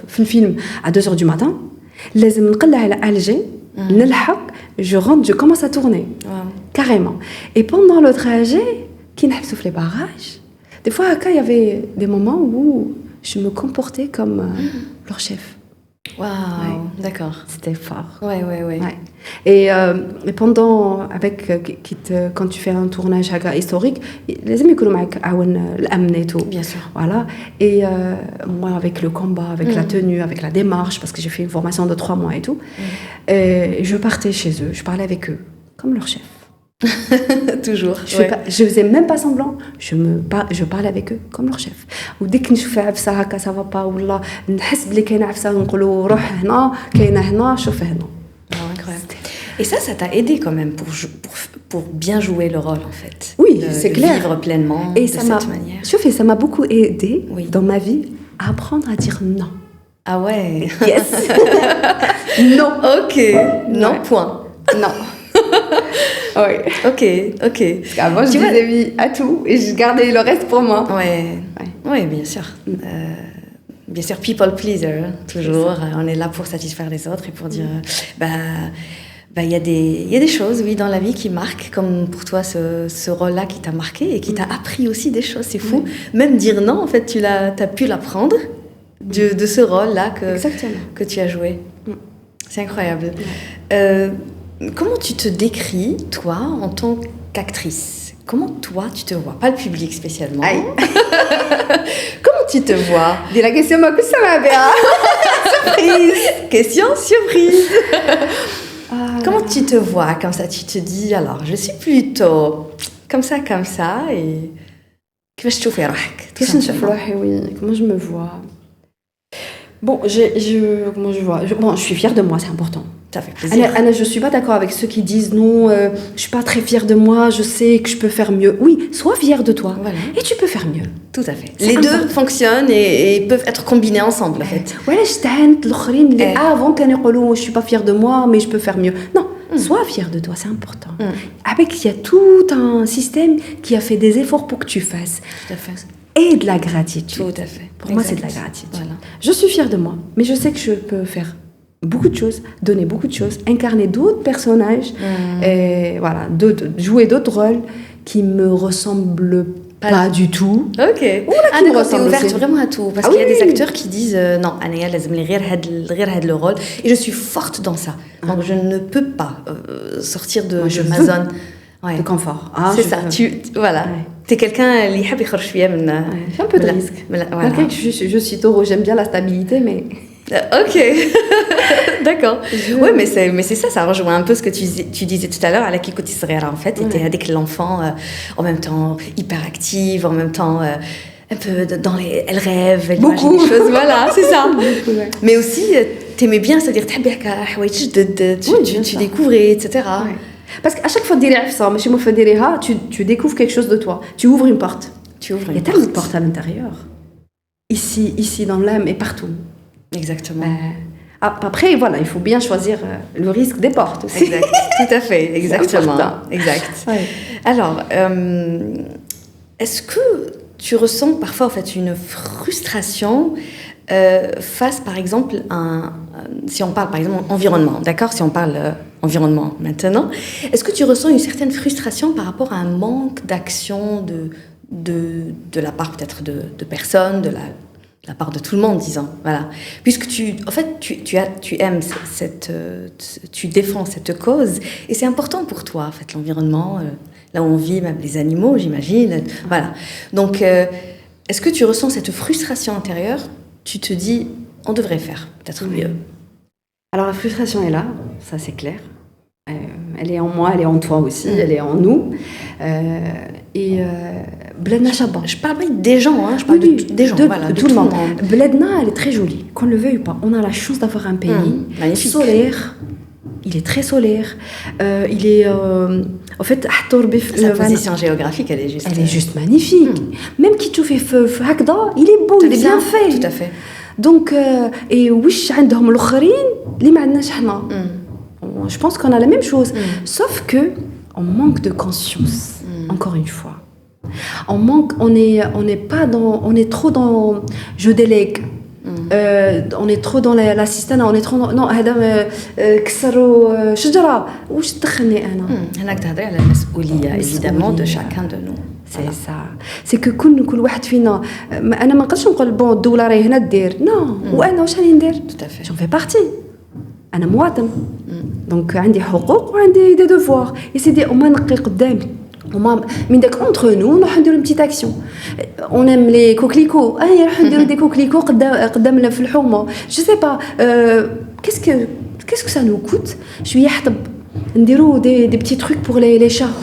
في الفيلم à 2h du matin. لازم نقلع على Alger, نلحق, je rentre, je commence à tourner. Carrément. Et pendant le trajet, qui n'habite les barrages, des fois il y avait des moments où je me comportais comme leur chef. Waouh, d'accord. C'était fort. Ouais. Et pendant, quand tu fais un tournage historique, les amis que l'amener et tout. Bien sûr. Voilà. Et moi, avec le combat, avec la tenue, avec la démarche, parce que j'ai fait une formation de 3 mois et tout, je partais chez eux, je parlais avec eux, comme leur chef. Toujours. Je faisais même pas semblant, je parlais avec eux comme leur chef. وديك que نشوف عفسه هكا ça va pas ولا نحس بلي كاينه عفسه نقولوا روح هنا كاينه هنا شوف هنا. Et ça t'a aidé quand même pour bien jouer le rôle en fait. Oui, c'est clair. Vivre pleinement et de cette manière. Ça m'a beaucoup aidé dans ma vie à apprendre à dire non. Ah ouais. Yes. Non. Ok. Non. Point. Non. Oui. Ok. Parce qu'avant, je disais oui à tout et je gardais le reste pour moi. Ouais, bien sûr. Bien sûr, people pleaser, toujours. On est là pour satisfaire les autres et pour dire, il y a des choses, oui, dans la vie qui marquent, comme pour toi, ce rôle-là qui t'a marqué et qui t'a appris aussi des choses. C'est fou. Même dire non, en fait, t'as pu l'apprendre de ce rôle-là que tu as joué. C'est incroyable. Comment tu te décris, toi, en tant qu'actrice? Comment toi, tu te vois? Pas le public spécialement. Comment tu te vois? Dis la question, ma ça va bien. Surprise. Question surprise. Comment tu te vois comme ça? Tu te dis, alors, je suis plutôt comme ça, et... Qu'est-ce que tu fais? Comment je me vois? Bon, comment je vois? Je suis fière de moi, c'est important. Ça fait plaisir. Anna, je ne suis pas d'accord avec ceux qui disent non, je ne suis pas très fière de moi, je sais que je peux faire mieux. Oui, sois fière de toi. Voilà. Et tu peux faire mieux. Tout à fait. Les deux fonctionnent et peuvent être combinés ensemble, en fait. Avant, je ne suis pas fière de moi, mais je peux faire mieux. Non, sois fière de toi, c'est important. Il y a tout un système qui a fait des efforts pour que tu fasses. Tout à fait. Et de la gratitude. Tout à fait. Pour moi, c'est de la gratitude. Voilà. Je suis fière de moi, mais je sais que je peux faire beaucoup de choses, donner beaucoup de choses, incarner d'autres personnages, et voilà, jouer d'autres rôles qui me ressemblent pas du tout. Ok. Qui me ressemblent ouverte vraiment à tout, parce qu'il y a des acteurs qui disent non, Anaya لازم لي غير هاد le rôle, et je suis forte dans ça. Donc je ne peux pas sortir de ma zone de confort. C'est ça. Voilà. T'es quelqu'un qui aime يخرج شوية من. J'ai un peu de risque. Malgré que je suis taureau, j'aime bien la stabilité, mais. Ok, d'accord. Oui, mais c'est ça, ça rejoint un peu ce que tu disais tout à l'heure, à la Kiko Tisserera, en fait. Était avec l'enfant, en même temps hyperactive, en même temps un peu elle rêve, elle imagine des choses, voilà, c'est ça. Beaucoup, ouais. Mais aussi, t'aimais bien, c'est-à-dire, tu découvrais, etc. Ouais. Parce qu'à chaque fois que tu découvres quelque chose de toi, tu ouvres une porte. Il y a tellement de portes à l'intérieur. Ici, dans l'âme et partout. Exactement. Après, voilà, il faut bien choisir le risque des portes aussi. Exact, tout à fait, exactement. Exact. Ouais. Alors, est-ce que tu ressens parfois en fait une frustration face, par exemple, si on parle par exemple environnement, d'accord ? Si on parle environnement maintenant, est-ce que tu ressens une certaine frustration par rapport à un manque d'action de la part peut-être de personnes, de la part de tout le monde, disons, voilà. Puisque tu aimes tu défends cette cause, et c'est important pour toi, en fait, l'environnement, là où on vit, même les animaux, j'imagine, voilà. Donc, est-ce que tu ressens cette frustration intérieure ? Tu te dis, on devrait faire peut-être mieux. Alors, la frustration est là, ça c'est clair. Elle est en moi, elle est en toi aussi, elle est en nous. Bledna Chaba. Je parle pas des gens, hein, je parle des gens, voilà, de tout le monde. Bledna, elle est très jolie, qu'on le veuille ou pas. On a la chance d'avoir un pays solaire. Il est très solaire. Il est, en fait, sa position géographique, elle est juste magnifique. Même qui tu fais Hakda, il est beau, il est bien fait. Tout à fait. Donc, et wish عندهم الآخرين اللي ما عندناش حنا. Je pense qu'on a la même chose, sauf que on manque de conscience. Encore une fois, on est trop dans je délègue. On est trop dans l'assistance, on est trop dans non هذا كسروا شجرة واش تدخلني انا هنا كتهضري على المسؤولية évidemment de chacun de nous. C'est ça. C'est que كل واحد فينا انا ما نقدرش نقول بون الدولة راهي هنا دير نو وانا واش راني ندير tout à fait. j'en fais partie. انا مواطن دونك عندي حقوق وعندي دي دوفوار et c'est des وما نقي قدامي من داك entre nous نروح نديرو une petite action. On aime les coquelicots نروح نديرو des coquelicots قدام في الحومه. Je sais pas qu'est-ce que ça nous coûte شويه حطب نديرو des petits trucs pour les chats.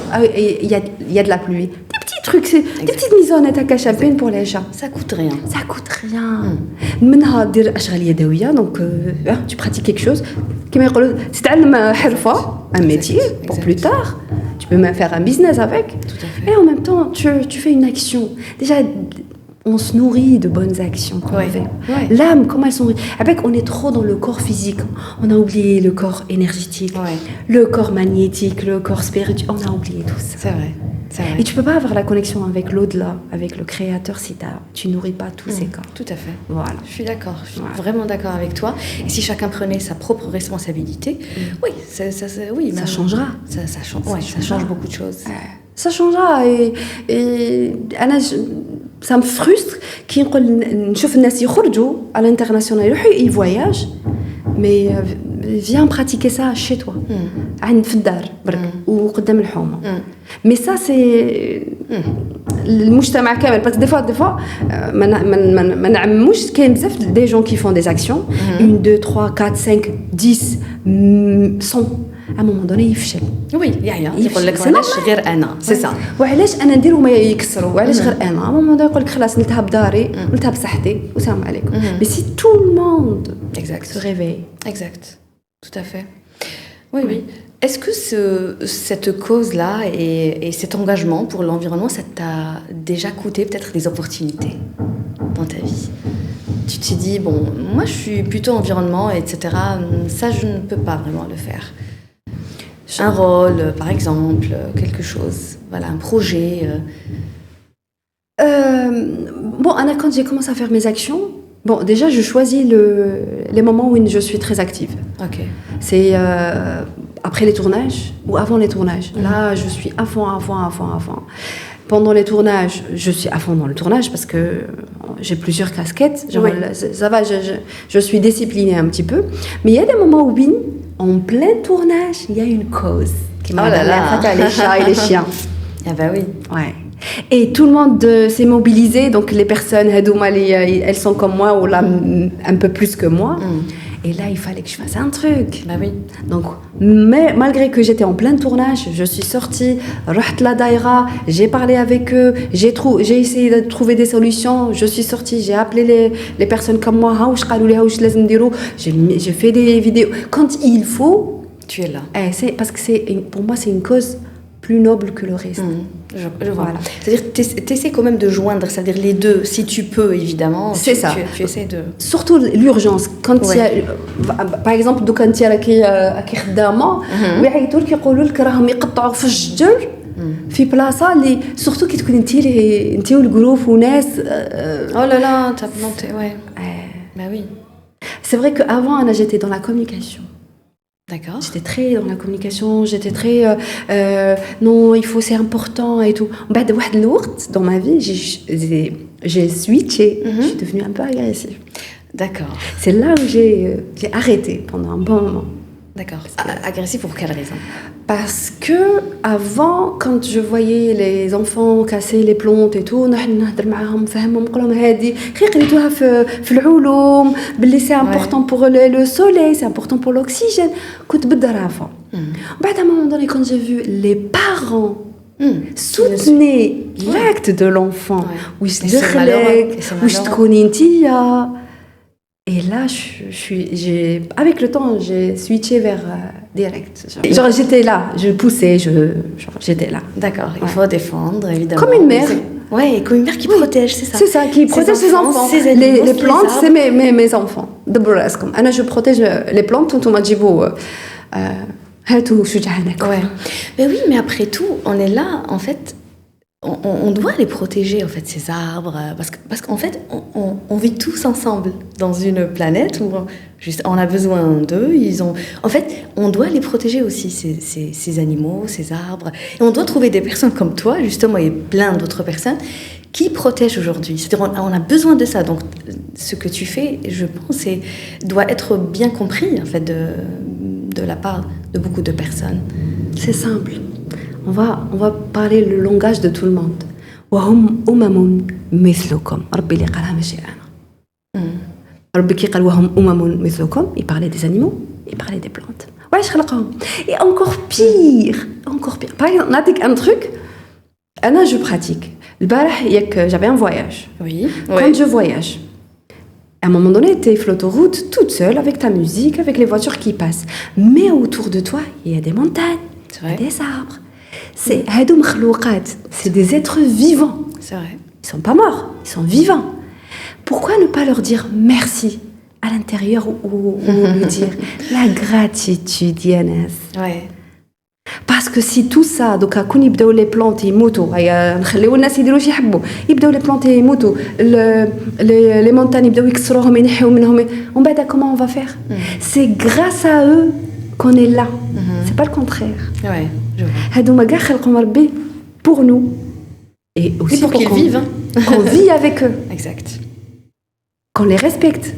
Il y a de la pluie. Des petits trucs, des petites maisonnettes à cachapine pour les chats. Ça coûte rien. Ça coûte rien. منها دير أشغال يدوية donc tu pratiques quelque chose كما يقولوا تتعلم حرفة un métier pour plus tard. Tu peux même faire un business avec. Tout à fait. Et en même temps, tu fais une action. Déjà, on se nourrit de bonnes actions qu'on fait. Ouais. L'âme, comment elle se nourrit ? Avec, on est trop dans le corps physique. On a oublié le corps énergétique, le corps magnétique, le corps spirituel. On a oublié tout ça. C'est vrai. Et tu peux pas avoir la connexion avec l'au-delà, avec le créateur, si tu nourris pas tous ces corps. Tout à fait. Voilà. Je suis d'accord. Je suis vraiment d'accord avec toi. Et si chacun prenait sa propre responsabilité, ça changera. Ça change beaucoup de choses. Ça changera. Et ça me frustre كي نقول نشوف الناس يخرجوا à l'international يروحوا ils voyagent mais viens pratiquer ça chez toi عند في الدار برك وقدام الحومه mais ça c'est المجتمع كامل parce que des fois ما نعمموش كاين بزاف des gens qui font des actions 1 2 3 4 5 10 100 à un moment donné يفشل. Oui, يقول لك علاش غير انا سي سا وعلاش انا ندير وما يكسروا وعلاش غير انا à un moment donné يقول لك خلاص نلتها بداري نلتها بصحتي والسلام عليكم. Mais si tout le monde se réveille. Exact. Tout à fait. Oui. Est-ce que cette cause-là et cet engagement pour l'environnement, ça t'a déjà coûté peut-être des opportunités dans ta vie ? Tu t'es dit, bon, moi je suis plutôt environnement, etc. Ça, je ne peux pas vraiment le faire. Un rôle, par exemple, quelque chose, voilà, un projet. Bon, Anna, quand j'ai commencé à faire mes actions, bon, déjà, je choisis les moments où je suis très active. Ok. C'est après les tournages ou avant les tournages. Là, je suis à fond. Pendant les tournages, je suis à fond dans le tournage parce que j'ai plusieurs casquettes. Genre, ça va, je suis disciplinée un petit peu. Mais il y a des moments où, en plein tournage, il y a une cause qui m'a les chats et les chiens. Ah bah oui. Ouais. Et tout le monde s'est mobilisé, donc les personnes, elles sont comme moi ou là un peu plus que moi. Et là, il fallait que je fasse un truc. Bah oui. Donc, mais malgré que j'étais en plein tournage, je suis sortie, رحت la daïra, j'ai parlé avec eux, j'ai essayé de trouver des solutions, je suis sortie, j'ai appelé les personnes comme moi, j'ai fait des vidéos. Quand il faut, tu es là. Parce que pour moi, c'est une cause plus noble que le reste. Je vois. Voilà. C'est-à-dire que tu essaies quand même de joindre, c'est-à-dire les deux, si tu peux, évidemment. C'est ça. Tu essaies de... Surtout l'urgence. Quand il y a, par exemple, quand il y a qui خدامة ويعيطوا لك يقولوا لك راهم يقطعوا في الشجر في بلاصة اللي surtout كي تكون انت والجروب وناس oh là là, t'as planté, ouais. Bah oui. C'est vrai qu'avant, Anna, j'étais dans la communication. D'accord. J'étais très dans la communication, j'étais très non, il faut, c'est important et tout. بعد واحد الوقت dans ma vie, j'ai switché, je suis devenue un peu agressive. D'accord. C'est là où j'ai arrêté pendant un bon moment. D'accord. Agressif pour quelle raison? Parce que avant, quand je voyais les enfants casser les plantes et tout, نهضر معاهم نفهمهم نقول لهم هذه خي قريتوها في العلوم باللي c'est important pour le soleil, c'est important pour l'oxygène. كنت بالدرافة. بعد à un moment donné, quand j'ai vu les parents soutenaient l'acte de l'enfant, وش دخلك وش تكوني نتيا. Et là, avec le temps, j'ai switché vers direct. Genre, j'étais là, je poussais, j'étais là. D'accord, il faut défendre, évidemment. Comme une mère. Oui, comme une mère qui protège, c'est ça. C'est ça, qui protège ses enfants. Les plantes, c'est mes enfants. Anna, je protège les plantes, tout le monde ouais. Mais oui, mais après tout, on est là, en fait... On doit les protéger, en fait, ces arbres, parce qu'en fait, on vit tous ensemble dans une planète où on a besoin d'eux. En fait, on doit les protéger aussi, ces animaux, ces arbres. Et on doit trouver des personnes comme toi, justement, et plein d'autres personnes qui protègent aujourd'hui. C'est-à-dire, on a besoin de ça. Donc, ce que tu fais, je pense, doit être bien compris, en fait, de la part de beaucoup de personnes. C'est simple. On va parler le langage de tout le monde. وهم أمم مثلكم. ربي اللي قالها ماشي أنا. ربي كي قال وهم أمم مثلكم, il parlait des animaux, il parlait des plantes. وعلاش خلقهم. Et encore pire. Par exemple, نعطيك un truc. أنا je pratique. البارح j'avais un voyage. Oui. Quand je voyage, à un moment donné, tu es sur l'autoroute toute seule avec ta musique, avec les voitures qui passent. Mais autour de toi, il y a des montagnes, il y a des arbres. C'est des êtres vivants. C'est vrai. Ils sont pas morts, ils sont vivants. Pourquoi ne pas leur dire merci à l'intérieur ou lui dire la gratitude, Yanas? Ouais. Parce que si tout ça, donc à كون يبداو les plantes يموتوا, نخليو الناس يديروا واش يحبوا, يبداو les plantes يموتوا, les montagnes يبداو يكسروهم ينحيو منهم, on بعد comment on va faire? C'est grâce à eux qu'on est là. C'est pas le contraire. Ouais. هادوما كاع خلقهم ربي pour nous et aussi pour qu'ils vivent, qu'on vit avec eux, exact, qu'on les respecte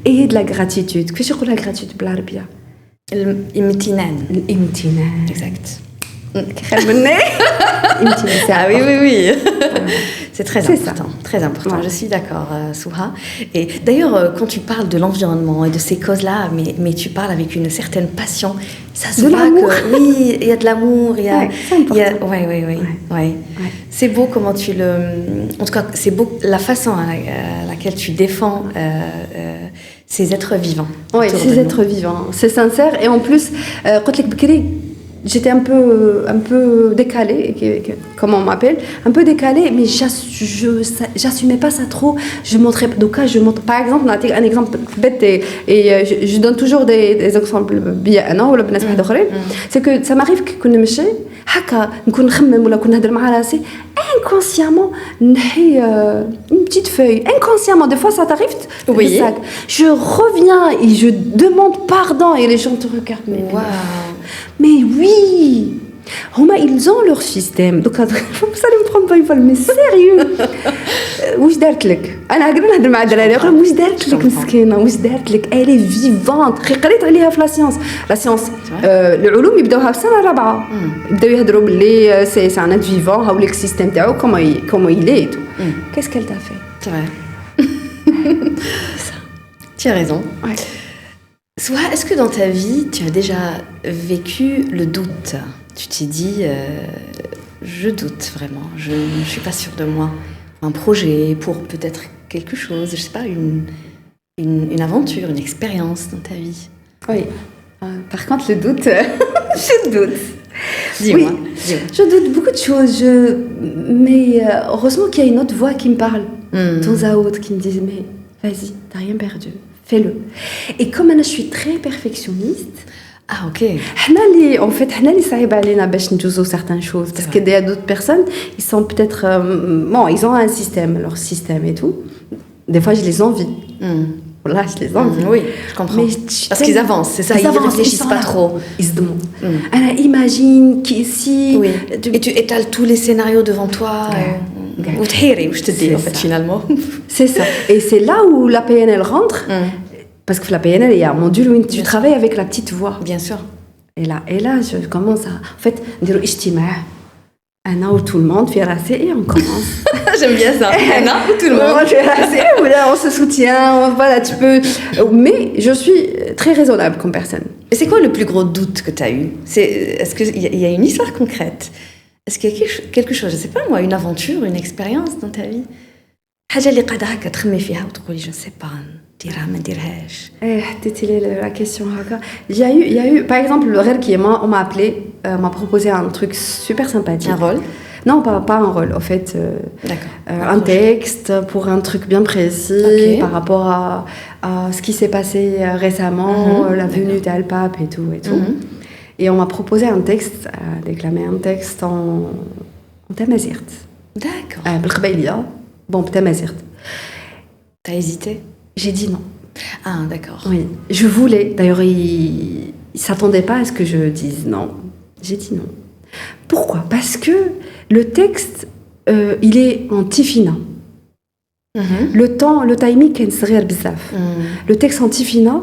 et de la gratitude. كيفاش يقول la gratitude بالعربيه؟ الامتنان. exact. Ah oui. C'est très important. Très important. Ouais. Je suis d'accord, Souha. Et d'ailleurs, quand tu parles de l'environnement et de ces causes-là, mais tu parles avec une certaine passion. Ça se voit que oui, il y a de l'amour, il y a, ouais. C'est beau comment tu le. En tout cas, c'est beau la façon à laquelle tu défends ces êtres vivants. Oui, ces êtres vivants. C'est sincère et en plus, j'étais un peu décalée, comme on m'appelle, un peu décalée, mais j'assumais pas ça trop. Je montrais, donc je montre, par exemple, un exemple bête et je donne toujours des exemples bien, non, ولا بالناس واحد اخرين. C'est que ça m'arrive que كنا نمشي هكا نكون نخمم ولا كنا نهضر مع راسي inconsciemment نحي une petite feuille inconsciemment, des fois ça t'arrive, oui. Je reviens et je demande pardon et les gens te regardent, mais oui, ils ont leur système. Donc, ça me prends pas une fois, mais sérieux. واش دارت لك انا هكذا نهضر مع الدراري اخرى واش دارت لك مسكينه واش دارت لك elle est vivante قريت عليها في لا سيونس العلوم يبداوها في السنه الرابعه يبداو يهضروا باللي سي ان ات فيفون هاو ليك سيستيم تاعو كومون il est qu'est-ce qu'elle t'a fait c'est vrai tu as raison ouais. Soit est-ce que dans ta vie tu as déjà vécu le doute tu t'es dit je doute vraiment je ne suis pas sûre de moi un projet pour peut-être quelque chose, je sais pas, une aventure, une expérience dans ta vie. Oui. Par contre, le doute, je doute. Dis-moi. Je doute beaucoup de choses, mais heureusement qu'il y a une autre voix qui me parle, de temps à autre, qui me dit mais vas-y, t'as rien perdu, fais-le. Et comme je suis très perfectionniste, ah ok. En fait, حنا اللي صعيب علينا باش نجوزو certaines choses parce que d'autres personnes, ils sont peut-être bon, ils ont un système, leur système et tout. Des fois, je les envie. Voilà, je les envie. Oui, je comprends. Mais parce qu'ils avancent, c'est ça, ils ne réfléchissent pas trop. Ils se demandent. Alors, imagine qu'ici... Oui. Et tu étales tous les scénarios devant toi. Ou t'hiri, je te dis, en fait, finalement. C'est ça. Et c'est là où la PNL rentre. Parce que la PNL, il y a un module où tu travailles avec la petite voix. Bien sûr. Et là, je commence à... En fait, on dit Anna ou tout le monde fait rasser et on commence. J'aime bien ça. Anna ou tout le monde fait rasser, on se soutient, voilà, tu peux... Mais je suis très raisonnable comme personne. Et c'est quoi le plus gros doute que tu as eu? Est-ce qu'il y a une histoire concrète? Est-ce qu'il y a quelque chose, je ne sais pas moi, une aventure, une expérience dans ta vie? حاجة اللي قاعدة هكا تخمي فيها وتقولي je ne sais pas. ما نديرهاش. حطيتي لي la question هكا. Il y a eu par exemple le rêve qui est moi on m'a appelé m'a proposé un truc super sympathique. Un rôle? Non, pas un rôle en fait un texte pour un truc bien précis par rapport à ce qui s'est passé récemment, la venue d'Al-Pape et tout et on m'a proposé un texte déclamer un texte en tamazirt. D'accord. بالقبايلية bon tamazirt. T'as hésité? J'ai dit non. Ah, d'accord. Oui, je voulais. D'ailleurs, il ne s'attendait pas à ce que je dise non. J'ai dit non. Pourquoi? Parce que le texte, il est en tifina. Le timing est صغير بزاف. Le texte en tifina,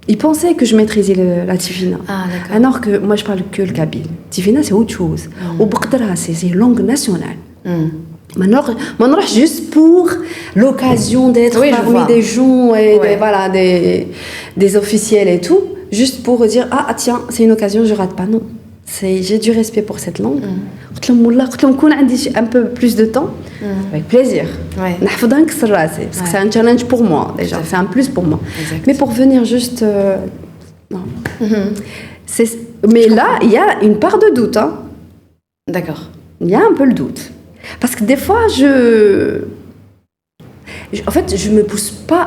il pensait que je maîtrisais la tifina. Ah, d'accord. Alors que moi, je parle que le kabyle. Tifina, c'est autre chose. Au Baqdara, c'est une langue nationale. Maintenant, juste pour l'occasion d'être parmi des gens et voilà, des officiels et tout, juste pour dire ah tiens, c'est une occasion, je rate pas. Non, j'ai du respect pour cette langue. Un peu plus de temps, avec plaisir. Parce que c'est un challenge pour moi déjà, c'est un plus pour moi. Exact. Mais pour venir juste non. Mais là, il y a une part de doute. Hein. D'accord. Il y a un peu le doute. Parce que des fois, en fait, je me pousse pas.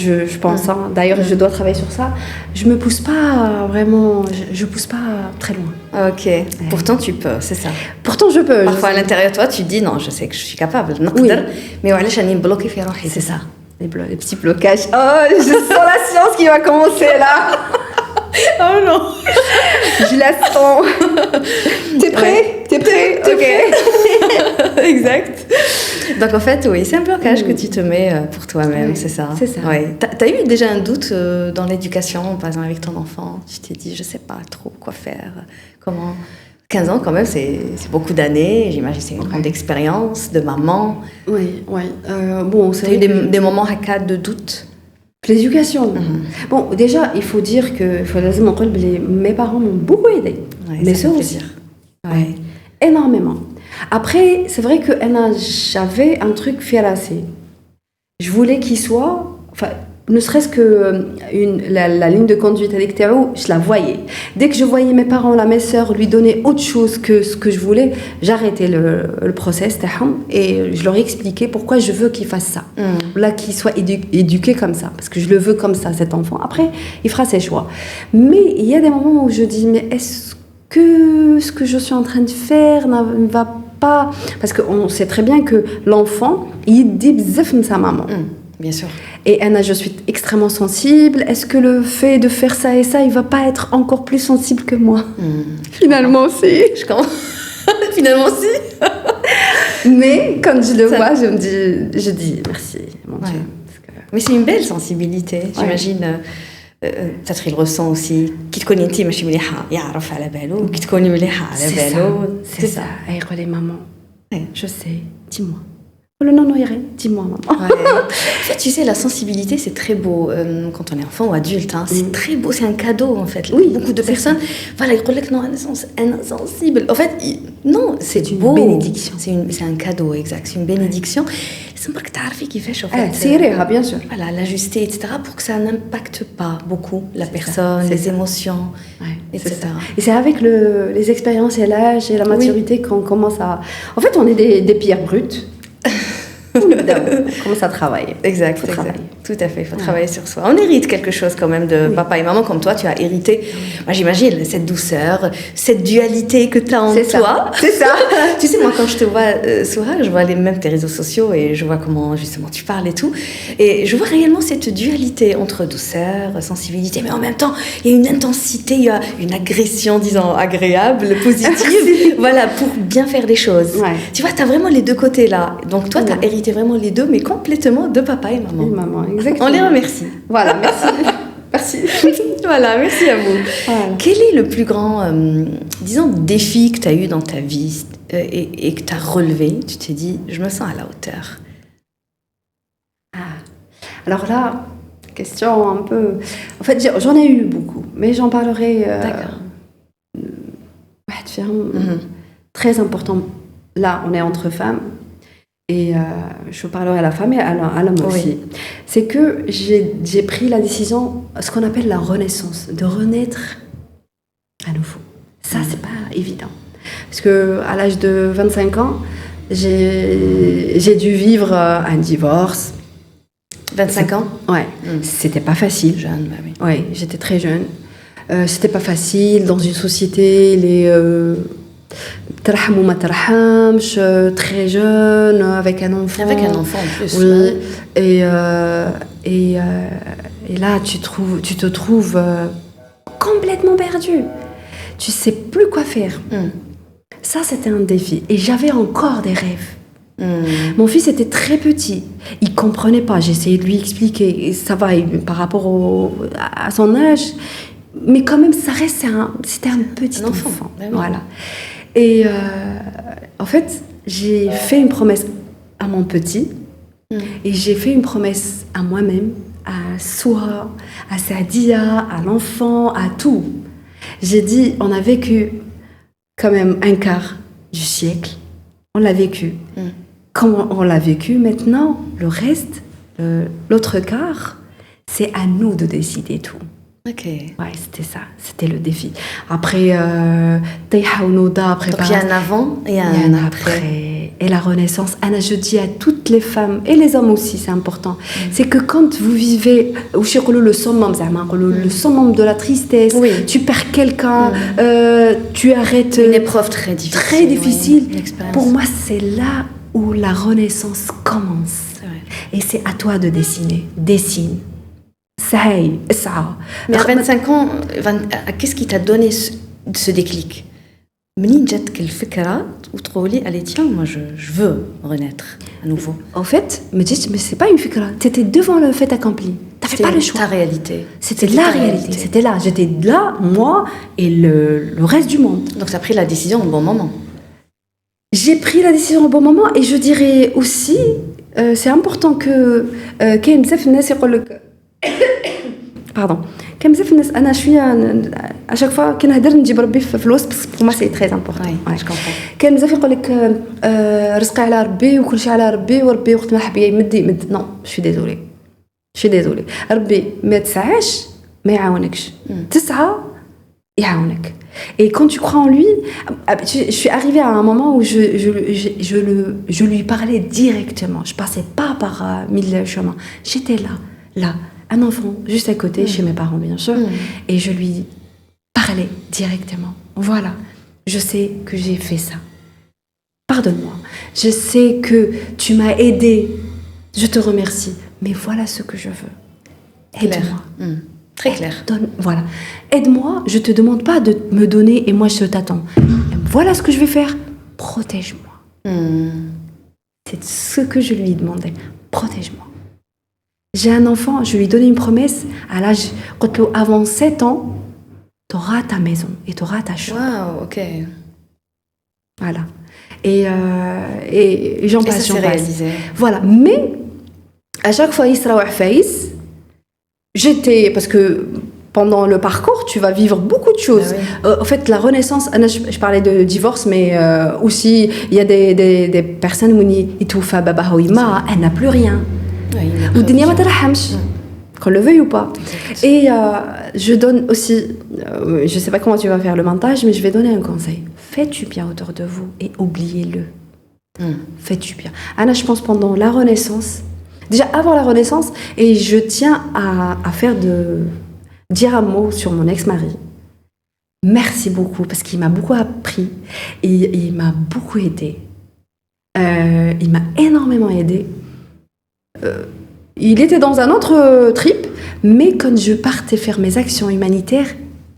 Je pense. Hein, d'ailleurs, je dois travailler sur ça. Je me pousse pas vraiment. Je pousse pas très loin. Ok. Pourtant, tu peux, c'est ça. Pourtant, je peux. Parfois, à l'intérieur de toi, tu dis non, je sais que je suis capable. Oui. Mais voilà, je suis bloquée في روحي. C'est ça. Les petits blocages. Oh, je sens la science qui va commencer là. Oh non. Je la sens. T'es prêt? T'es prêt? Ok. Exact. Donc en fait, oui, c'est un blocage que tu te mets pour toi-même, c'est ça. C'est ça. Ouais. T'as eu déjà un doute dans l'éducation, par exemple avec ton enfant? Tu t'es dit, je sais pas trop quoi faire, comment... 15 ans quand même, c'est beaucoup d'années, j'imagine c'est une grande expérience de maman. Oui. Bon, t'as eu des moments de doute? L'éducation. Bon, déjà, il faut dire que mes parents m'ont beaucoup aidé. Mes soeurs aussi. Ouais. Énormément. Après, c'est vrai que j'avais un truc fialassé. Je voulais qu'il soit... Enfin, ne serait-ce que la ligne de conduite avec Théo, je la voyais. Dès que je voyais mes parents, mes sœurs lui donner autre chose que ce que je voulais, j'arrêtais le process et je leur expliquais pourquoi je veux qu'il fasse ça. Là, qu'il soit éduqué comme ça, parce que je le veux comme ça, cet enfant. Après, il fera ses choix. Mais il y a des moments où je dis, mais est-ce que ce que je suis en train de faire ne va pas... Parce qu'on sait très bien que l'enfant, il dit bzef de sa maman. Bien sûr. Et Anna, je suis extrêmement sensible. Est-ce que le fait de faire ça et ça, il va pas être encore plus sensible que moi? Finalement aussi. Je comprends. Finalement aussi. Mais quand je le vois, je dis merci, mon Dieu. Mais c'est une belle sensibilité, j'imagine. Peut-être il ressent aussi qui te connaît انت ماشي مليحه يعرف على باله كي تكوني مليحه على باله. C'est ça. Les mamans. Je sais. Dis-moi. Non, il n'y a rien. Dis-moi, maman. Ouais. En fait, tu sais, la sensibilité, c'est très beau. Quand on est enfant ou adulte, hein, c'est très beau. C'est un cadeau, en fait. Oui, beaucoup de personnes, voilà, ils disent non, insensible. En fait, non, c'est une beau. Bénédiction. C'est un cadeau, exact. C'est une bénédiction. C'est pas que tu as qui fait chauffer. C'est bien sûr. Voilà, l'ajuster, etc. pour que ça n'impacte pas beaucoup la personne, les émotions, etc. Et c'est avec les expériences et l'âge et la maturité qu'on commence à... En fait, on est des pierres brutes. On commence à travailler. Exact. Tout à fait, il faut travailler sur soi. On hérite quelque chose quand même de papa et maman, comme toi, tu as hérité, moi j'imagine, cette douceur, cette dualité que tu as en toi. C'est ça. Tu sais, moi quand je te vois, Soura, je vois même tes réseaux sociaux et je vois comment justement tu parles et tout. Et je vois réellement cette dualité entre douceur, sensibilité, mais en même temps, il y a une intensité, il y a une agression, disons, agréable, positive, voilà, pour bien faire les choses. Tu vois, tu as vraiment les deux côtés là. Donc toi, tu as hérité vraiment les deux, mais complètement de papa et maman. Et maman, exactement. On les remercie. Voilà, merci. Merci. Voilà, merci à vous. Voilà. Quel est le plus grand, disons, défi que tu as eu dans ta vie et que tu as relevé? Tu t'es dit, je me sens à la hauteur. Alors là, question un peu... En fait, j'en ai eu beaucoup, mais j'en parlerai... D'accord. Très important. Là, on est entre femmes. Et je parlerai à la femme et à l'homme aussi. C'est que j'ai pris la décision, ce qu'on appelle la renaissance, de renaître à nouveau. Ça, c'est pas évident. Parce qu'à l'âge de 25 ans, j'ai dû vivre un divorce. 25 ans? Ouais. C'était pas facile. Jeune, bah oui. Ouais, j'étais très jeune. C'était pas facile. Dans une société, très jeune, avec un enfant. Avec un enfant en plus. Oui. Et là, tu te trouves complètement perdu. Tu sais plus quoi faire. Ça, c'était un défi. Et j'avais encore des rêves. Mon fils était très petit. Il comprenait pas. J'essayais de lui expliquer. Et ça va, par rapport à son âge. Mais quand même, ça reste, c'était un petit enfant. Voilà. Et en fait, j'ai fait une promesse à mon petit et j'ai fait une promesse à moi-même, à Soura, à Sadia, à l'enfant, à tout. J'ai dit, on a vécu quand même un quart du siècle. On l'a vécu. Comment on l'a vécu maintenant, le reste, l'autre quart, c'est à nous de décider tout. Ok. Ouais, c'était ça, c'était le défi. Après, donc il y a un avant et un après. Et la renaissance, Anna, je dis à toutes les femmes, et les hommes aussi, c'est important, c'est que quand vous vivez, le summum de la tristesse, tu perds quelqu'un, tu arrêtes... Une épreuve très difficile. Très difficile. Pour moi, c'est là où la renaissance commence. Et c'est à toi de dessine. Mais à 25 ans, qu'est-ce qui t'a donné ce déclic? منين جاتك الفكرة وتقولي allez tiens moi je veux renaître à nouveau? En fait, mais c'est pas une fikra, t'étais devant le fait accompli. T'avais pas le choix. Ta réalité. C'était la réalité. C'était là. J'étais là, moi et le reste du monde. Donc tu as pris la décision au bon moment. J'ai pris la décision au bon moment et je dirais aussi, c'est important que كاين بزاف الناس يقول لك pardon. كاين بزاف الناس انا شويه à chaque fois كي نهضر نجيب ربي في الوسط بس pour moi c'est très important. Ouais, je comprends. كاين بزاف يقول لك رزقي على ربي وكل شيء على ربي وربي وقت ما حب يمد non je suis désolée ربي ما تسعاش ما يعاونكش تسعى يعاونك. Et quand tu crois en lui, je suis arrivée à un moment où je lui parlais directement. Je passais pas par mille chemins. J'étais là, un enfant juste à côté, chez mes parents bien sûr, et je lui parlais directement. Voilà, je sais que j'ai fait ça. Pardonne-moi. Je sais que tu m'as aidé. Je te remercie. Mais voilà ce que je veux. Aide-moi. Très clair. Voilà. Aide-moi, je te demande pas de me donner et moi je t'attends. Voilà ce que je vais faire. Protège-moi. C'est ce que je lui ai demandé. Protège-moi. J'ai un enfant, je lui ai donné une promesse. À l'âge, avant 7 ans, tu auras ta maison et tu auras ta chambre. Waouh, ok. Voilà. Et j'en passe, j'en passe. Réalisé. Voilà. Mais, à chaque fois, Isra ou Faïs, parce que pendant le parcours, tu vas vivre beaucoup de choses. Ah oui. En fait, la renaissance, je parlais de divorce, mais aussi, il y a des personnes où elle n'a plus rien. Ou dunya ma tarhamch, qu'on le veuille ou pas. Et je donne aussi, je ne sais pas comment tu vas faire le montage, mais je vais donner un conseil. Faites du bien autour de vous et oubliez-le. Faites du bien. Anna, je pense pendant la Renaissance, déjà avant la Renaissance, et je tiens à dire un mot sur mon ex-mari. Merci beaucoup, parce qu'il m'a beaucoup appris et il m'a beaucoup aidé. Il m'a énormément aidé. Il était dans un autre trip, mais quand je partais faire mes actions humanitaires,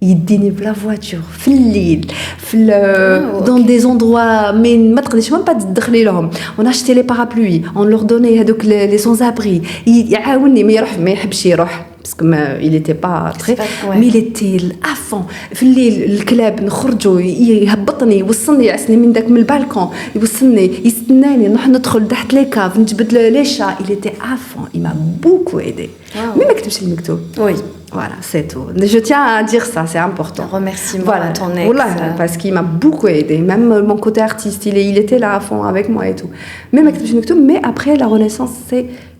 il dénive la voiture, dans des endroits, mais même pas on achetait les parapluies, on leur donnait les sans-abri. Il parce qu'il n'était pas très... mais il était à fond. في الليل الكلاب نخرجوا يهبطني يوصلني يعسني من البالكون يوصلني يستناني نروح ندخل تحت لي كاف نجبد لي شا. Il était à fond, il m'a beaucoup aidé. Mais ما كتبش المكتوب. Oui. Voilà, c'est tout. Je tiens à dire ça, c'est important. Un remerciement à ton ex. Voilà, parce qu'il m'a beaucoup aidé. Même mon côté artiste, il était là à fond avec moi et tout. Mais après la Renaissance,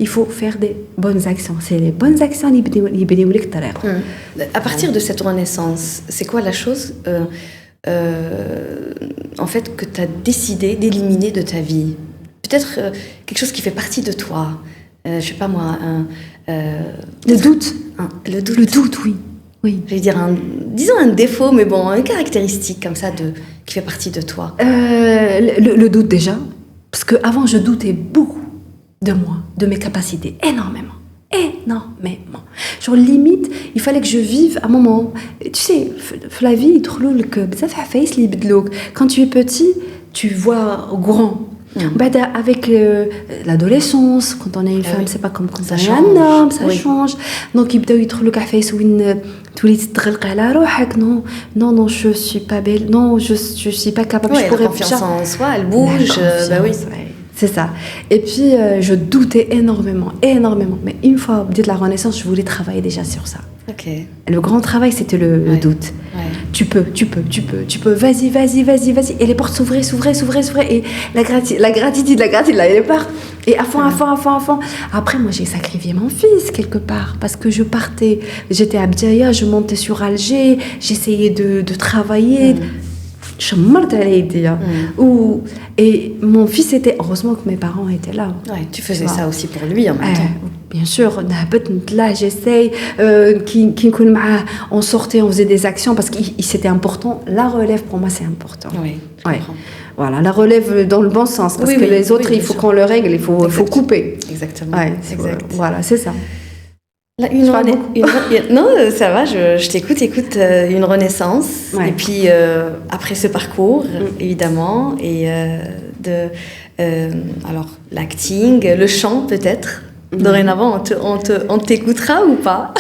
il faut faire des bonnes actions. C'est les bonnes actions qui À partir de cette Renaissance, c'est quoi la chose en fait, que tu as décidé d'éliminer de ta vie? Peut-être quelque chose qui fait partie de toi. Je sais pas moi, le doute. Le doute. Le doute, oui. Oui. Je vais dire disons un défaut, mais bon, une caractéristique comme ça qui fait partie de toi. Le doute déjà, parce qu'avant je doutais beaucoup de moi, de mes capacités, énormément. Genre limite, il fallait que je vive un moment. Tu sais, la vie, quand tu es petit, tu vois grand. Avec l'adolescence, quand on est une femme, c'est pas comme quand on est un homme, ça change. Donc ils يدخلوا لك عفايس وين تولي تتغلق على روحك. Non, je suis pas belle. Non, je suis pas capable. Ouais, la confiance en soi, elle bouge. Bah oui. C'est ça. Et puis, je doutais énormément. Mais une fois, dès la Renaissance, je voulais travailler déjà sur ça. Ok. Le grand travail, c'était le doute. Ouais. Tu peux. Vas-y. Et les portes s'ouvraient. Et la gratitude, là, elle part. Et à fond. Après, moi, j'ai sacrifié mon fils, quelque part. Parce que j'étais à Bdiaya, je montais sur Alger, j'essayais de travailler. Et mon fils était... Heureusement que mes parents étaient là. Ouais, tu faisais ça aussi pour lui en même temps. Bien sûr, là, j'essaye. On sortait, on faisait des actions parce que c'était important. La relève, pour moi, c'est important. Oui, je comprends. Voilà, la relève dans le bon sens. Parce que les autres, il faut qu'on le règle, il faut couper. Exactement. Voilà, c'est ça. Là, non, ça va, je t'écoute. Une renaissance. Ouais. Et puis, après ce parcours, évidemment, et alors, l'acting, le chant peut-être. Dorénavant, on t'écoutera ou pas?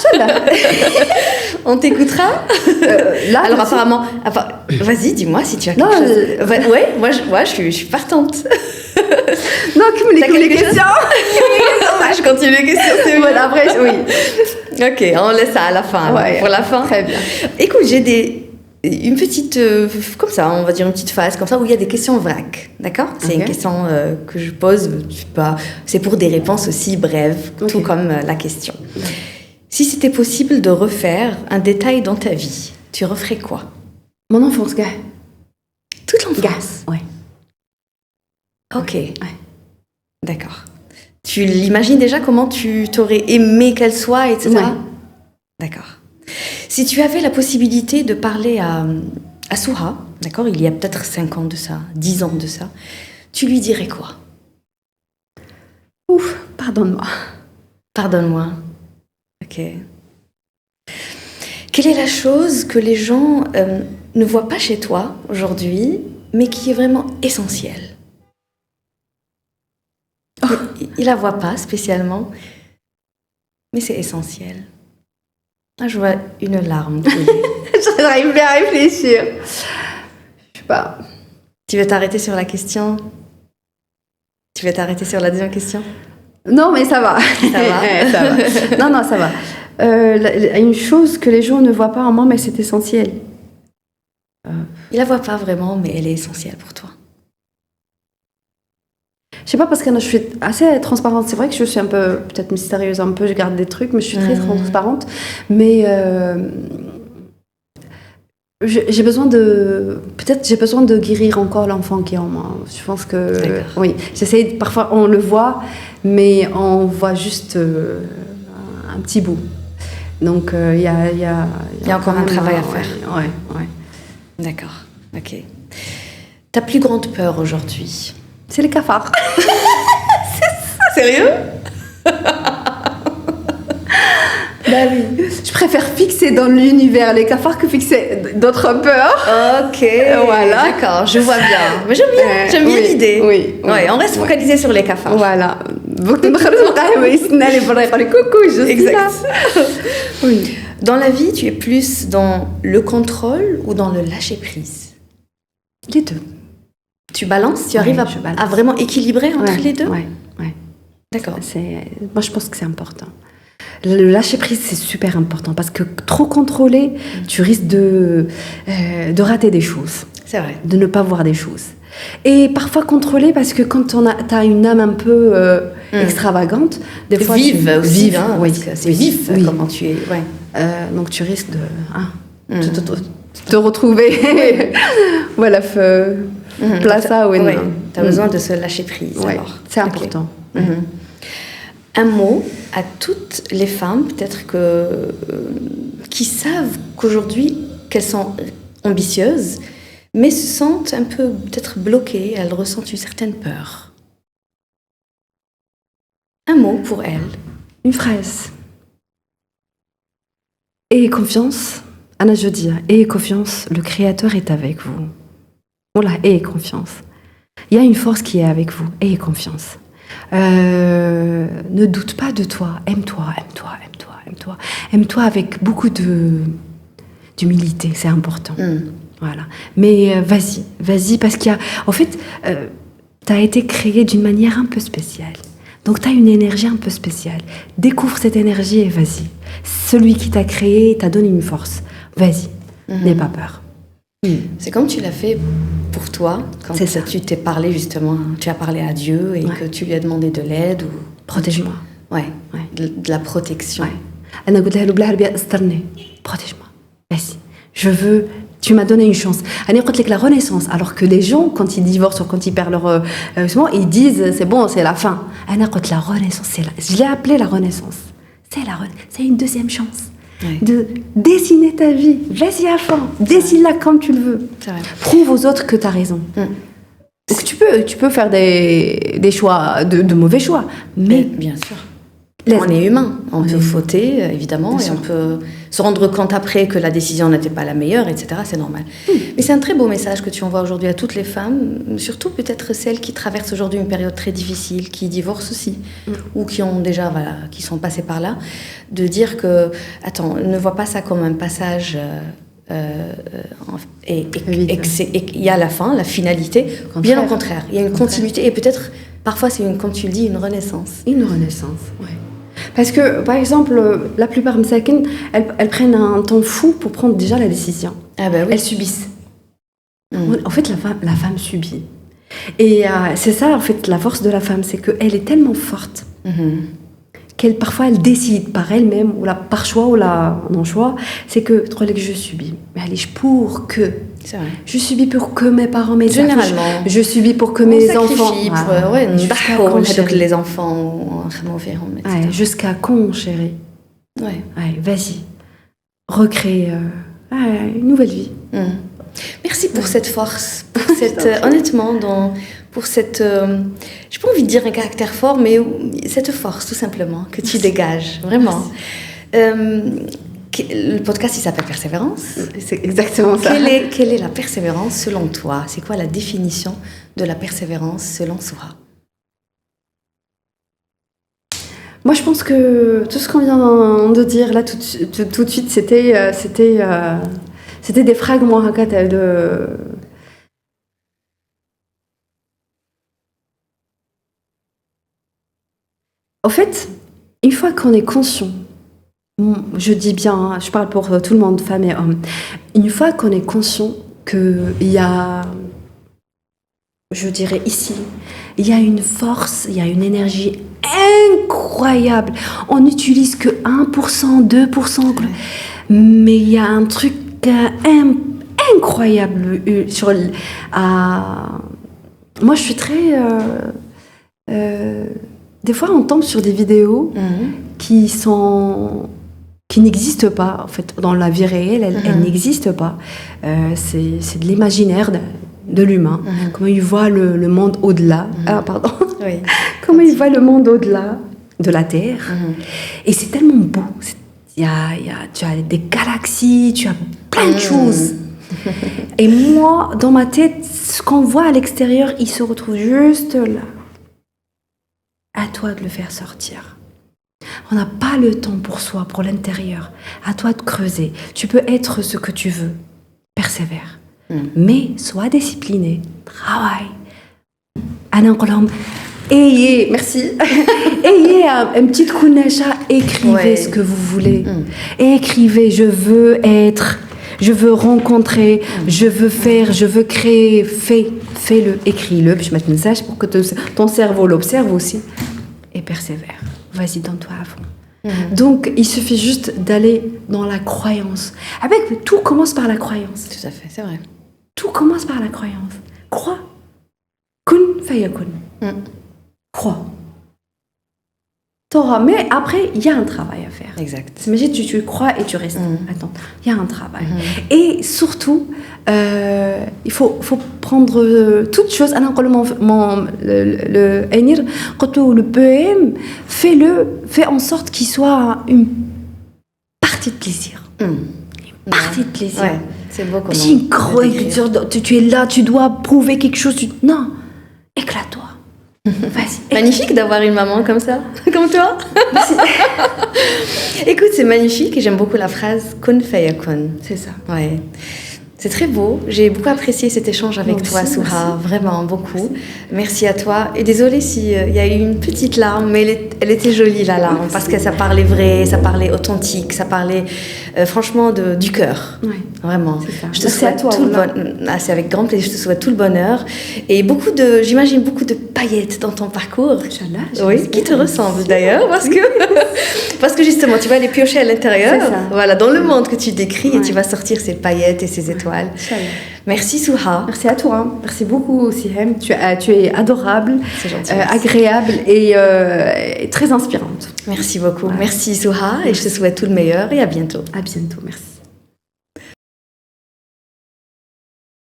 On t'écoutera là, alors apparemment, vas-y, dis-moi si tu as quelque chose. Ouais, moi je suis partante. Non, les questions. Je continue les questions, c'est bon. Voilà, après, oui. Ok, on laisse ça à la fin. Ouais, pour la fin. Très bien. Écoute, j'ai une petite, comme ça, on va dire une petite phase comme ça où il y a des questions vrac, d'accord? C'est une question que je pose, je sais pas, c'est pour des réponses aussi brèves, tout comme la question. Si c'était possible de refaire un détail dans ta vie, tu referais quoi? Mon enfance, gars. Toute l'enfance? Ouais. Ok. Ouais. D'accord. Tu l'imagines déjà comment tu t'aurais aimé qu'elle soit, etc. Ouais. D'accord. Si tu avais la possibilité de parler à Soura, d'accord, il y a peut-être 5 ans de ça, 10 ans de ça, tu lui dirais quoi? Ouf, pardonne-moi. Pardonne-moi. Ok. Quelle est la chose que les gens ne voient pas chez toi aujourd'hui, mais qui est vraiment essentielle? Il la voit pas spécialement, mais c'est essentiel. Ah, je vois une larme couler. Je n'arrive plus à réfléchir. Je sais pas. Tu veux t'arrêter sur la question? Tu veux t'arrêter sur la deuxième question? Non, mais ça va. Ça va. Ça va. Non, ça va. Une chose que les gens ne voient pas en moi, mais c'est essentiel. Il la voit pas vraiment, mais elle est essentielle pour toi. Je sais pas, parce que je suis assez transparente. C'est vrai que je suis un peu, peut-être mystérieuse un peu, je garde des trucs, mais je suis très transparente. Mais j'ai besoin de guérir encore l'enfant qui est en moi. Je pense que, oui, j'essaie, parfois on le voit, mais on voit juste un petit bout. Donc il y a encore un travail à faire. Ouais. D'accord, ok. Ta plus grande peur aujourd'hui? C'est les cafards. Sérieux? Bah oui. Je préfère fixer dans l'univers les cafards que fixer d'autres peurs. Ok, voilà. D'accord, je vois bien. Mais j'aime bien l'idée. Oui. Ouais, on reste focalisé sur les cafards. Voilà. Exact. Oui. Dans la vie, tu es plus dans le contrôle ou dans le lâcher-prise? Les deux. Tu balances? Tu arrives à vraiment équilibrer entre les deux? Ouais. D'accord. Moi, je pense que c'est important. Le lâcher-prise, c'est super important parce que trop contrôler, tu risques de rater des choses. C'est vrai. De ne pas voir des choses. Et parfois contrôler parce que quand t'as une âme un peu extravagante, des fois vive aussi, hein, oui, parce que c'est vif comment tu es. Ouais. Donc tu risques de te retrouver. Voilà, place à oui. Tu as besoin de se lâcher prise. Ouais, alors. c'est important. Okay. Un mot à toutes les femmes, peut-être qui savent qu'aujourd'hui, qu'elles sont ambitieuses, mais se sentent un peu peut-être bloquées, elles ressentent une certaine peur. Un mot pour elles. Une phrase. Ayez confiance. Anna, je dis, ayez confiance, le Créateur est avec vous. Voilà, ayez confiance. Il y a une force qui est avec vous, ayez confiance. Ne doute pas de toi, aime-toi. Aime-toi avec beaucoup d'humilité, c'est important. Voilà. Mais vas-y, parce qu'il y a... En fait, tu as été créé d'une manière un peu spéciale. Donc, tu as une énergie un peu spéciale. Découvre cette énergie et vas-y. Celui qui t'a créé t'a donné une force. Vas-y, n'aie pas peur. C'est comme tu l'as fait pour toi, quand tu t'es parlé justement, tu as parlé à Dieu et que tu lui as demandé de l'aide ou... Protège-moi. De la protection. Protège-moi. Vas-y. Je veux... Tu m'as donné une chance. La renaissance, alors que les gens, quand ils divorcent ou quand ils perdent leur... ils disent, c'est bon, c'est la fin. La renaissance, je l'ai appelé la renaissance. C'est une deuxième chance. De dessiner ta vie. Vas-y à fond. Dessine-la comme tu le veux. Prouve aux autres que tu as raison. Donc tu peux faire des choix, de mauvais choix. Mais bien sûr. On est humain. On peut fauter, évidemment, et on peut se rendre compte après que la décision n'était pas la meilleure, etc. C'est normal. Mais c'est un très beau message que tu envoies aujourd'hui à toutes les femmes, surtout peut-être celles qui traversent aujourd'hui une période très difficile, qui divorcent aussi, ou qui ont déjà, qui sont passées par là, de dire que, attends, ne vois pas ça comme un passage... et il y a la fin, la finalité. Bien au contraire, il y a une continuité et peut-être parfois c'est comme tu le dis, une renaissance. Une renaissance, oui. Parce que par exemple, la plupart msakines, elles prennent un temps fou pour prendre déjà la décision. Ah bah oui. Elles subissent. En fait, la femme subit. Et c'est ça en fait la force de la femme, c'est qu'elle est tellement forte. Parfois elle décide par elle-même, ou par choix ou non choix, c'est que je subis. Mais allez, pour que. C'est vrai. Je subis pour que mes parents m'aident. Généralement. Je subis pour que mes enfants. Les enfants. Jusqu'à quand, chérie? Vas-y. Recrée une nouvelle vie. Merci pour cette force, pour cette, honnêtement, pour cette, j'ai pas envie de dire un caractère fort, mais cette force, tout simplement, que tu dégages, vraiment. Le podcast, il s'appelle Persévérance. C'est exactement ça. Quelle est la persévérance selon toi? C'est quoi la définition de la persévérance selon soi? Moi, je pense que tout ce qu'on vient de dire là tout de suite, c'était des fragments de... Au fait, une fois qu'on est conscient, je dis bien, hein, je parle pour tout le monde, femmes et hommes, une fois qu'on est conscient qu'il y a, je dirais ici, il y a une force, il y a une énergie incroyable. On n'utilise que 1%, 2%, mais il y a un truc incroyable sur... Moi, je suis très... des fois, on tombe sur des vidéos qui n'existent pas. En fait, dans la vie réelle, elles n'existent pas. C'est de l'imaginaire de l'humain. Comment il voit le monde au-delà. Ah, pardon. Oui. Comment il voit le monde au-delà de la Terre. Et c'est tellement beau. Tu as des galaxies, tu as plein de choses. Et moi, dans ma tête, ce qu'on voit à l'extérieur, il se retrouve juste là. À toi de le faire sortir. On n'a pas le temps pour soi, pour l'intérieur. À toi de creuser. Tu peux être ce que tu veux. Persévère. Mais sois discipliné. Travaille. Ayez, merci. Ayez un petit kounacha. Écrivez ce que vous voulez. Écrivez, je veux être... Je veux rencontrer, je veux faire, je veux créer. Fais-le, écris-le. Puis je mets un message pour que ton cerveau l'observe aussi. Et persévère. Vas-y, donne-toi à fond. Donc, il suffit juste d'aller dans la croyance. Tout commence par la croyance. Tout à fait, c'est vrai. Tout commence par la croyance. Crois. Kun fayakun. Crois. Mais après, il y a un travail à faire. Exact. Imagine, tu crois et tu restes. Attends, il y a un travail. Et surtout, il faut prendre toutes choses. Le poème, fais en sorte qu'il soit une partie de plaisir. Une partie de plaisir. Ouais, c'est beau comme si tu es là, tu dois prouver quelque chose. Non, éclate-toi. Vas-y. Magnifique d'avoir une maman comme ça, comme toi. Écoute, c'est magnifique et j'aime beaucoup la phrase « Kun fayakun ». C'est ça. Ouais. C'est très beau. J'ai beaucoup apprécié cet échange avec toi, Souha. Merci. Vraiment, beaucoup. Merci à toi. Et désolée s'il y a eu une petite larme, mais elle était jolie, la larme, parce que ça parlait vrai, ça parlait authentique, ça parlait franchement du cœur. Ouais. Vraiment. C'est ça. Je te souhaite tout le bonheur. C'est avec grand plaisir. Je te souhaite tout le bonheur. Et j'imagine beaucoup de paillettes dans ton parcours. Inch'Allah. Oui, qui te ressemblent d'ailleurs, parce que justement, tu vas les piocher à l'intérieur, voilà, dans le monde que tu décris, et tu vas sortir ces paillettes et ces étoiles. Merci Souha. Merci à toi. Merci beaucoup Sihem. Tu es adorable, agréable et très inspirante. Merci beaucoup. Merci Souha et je te souhaite tout le meilleur et à bientôt. À bientôt. Merci.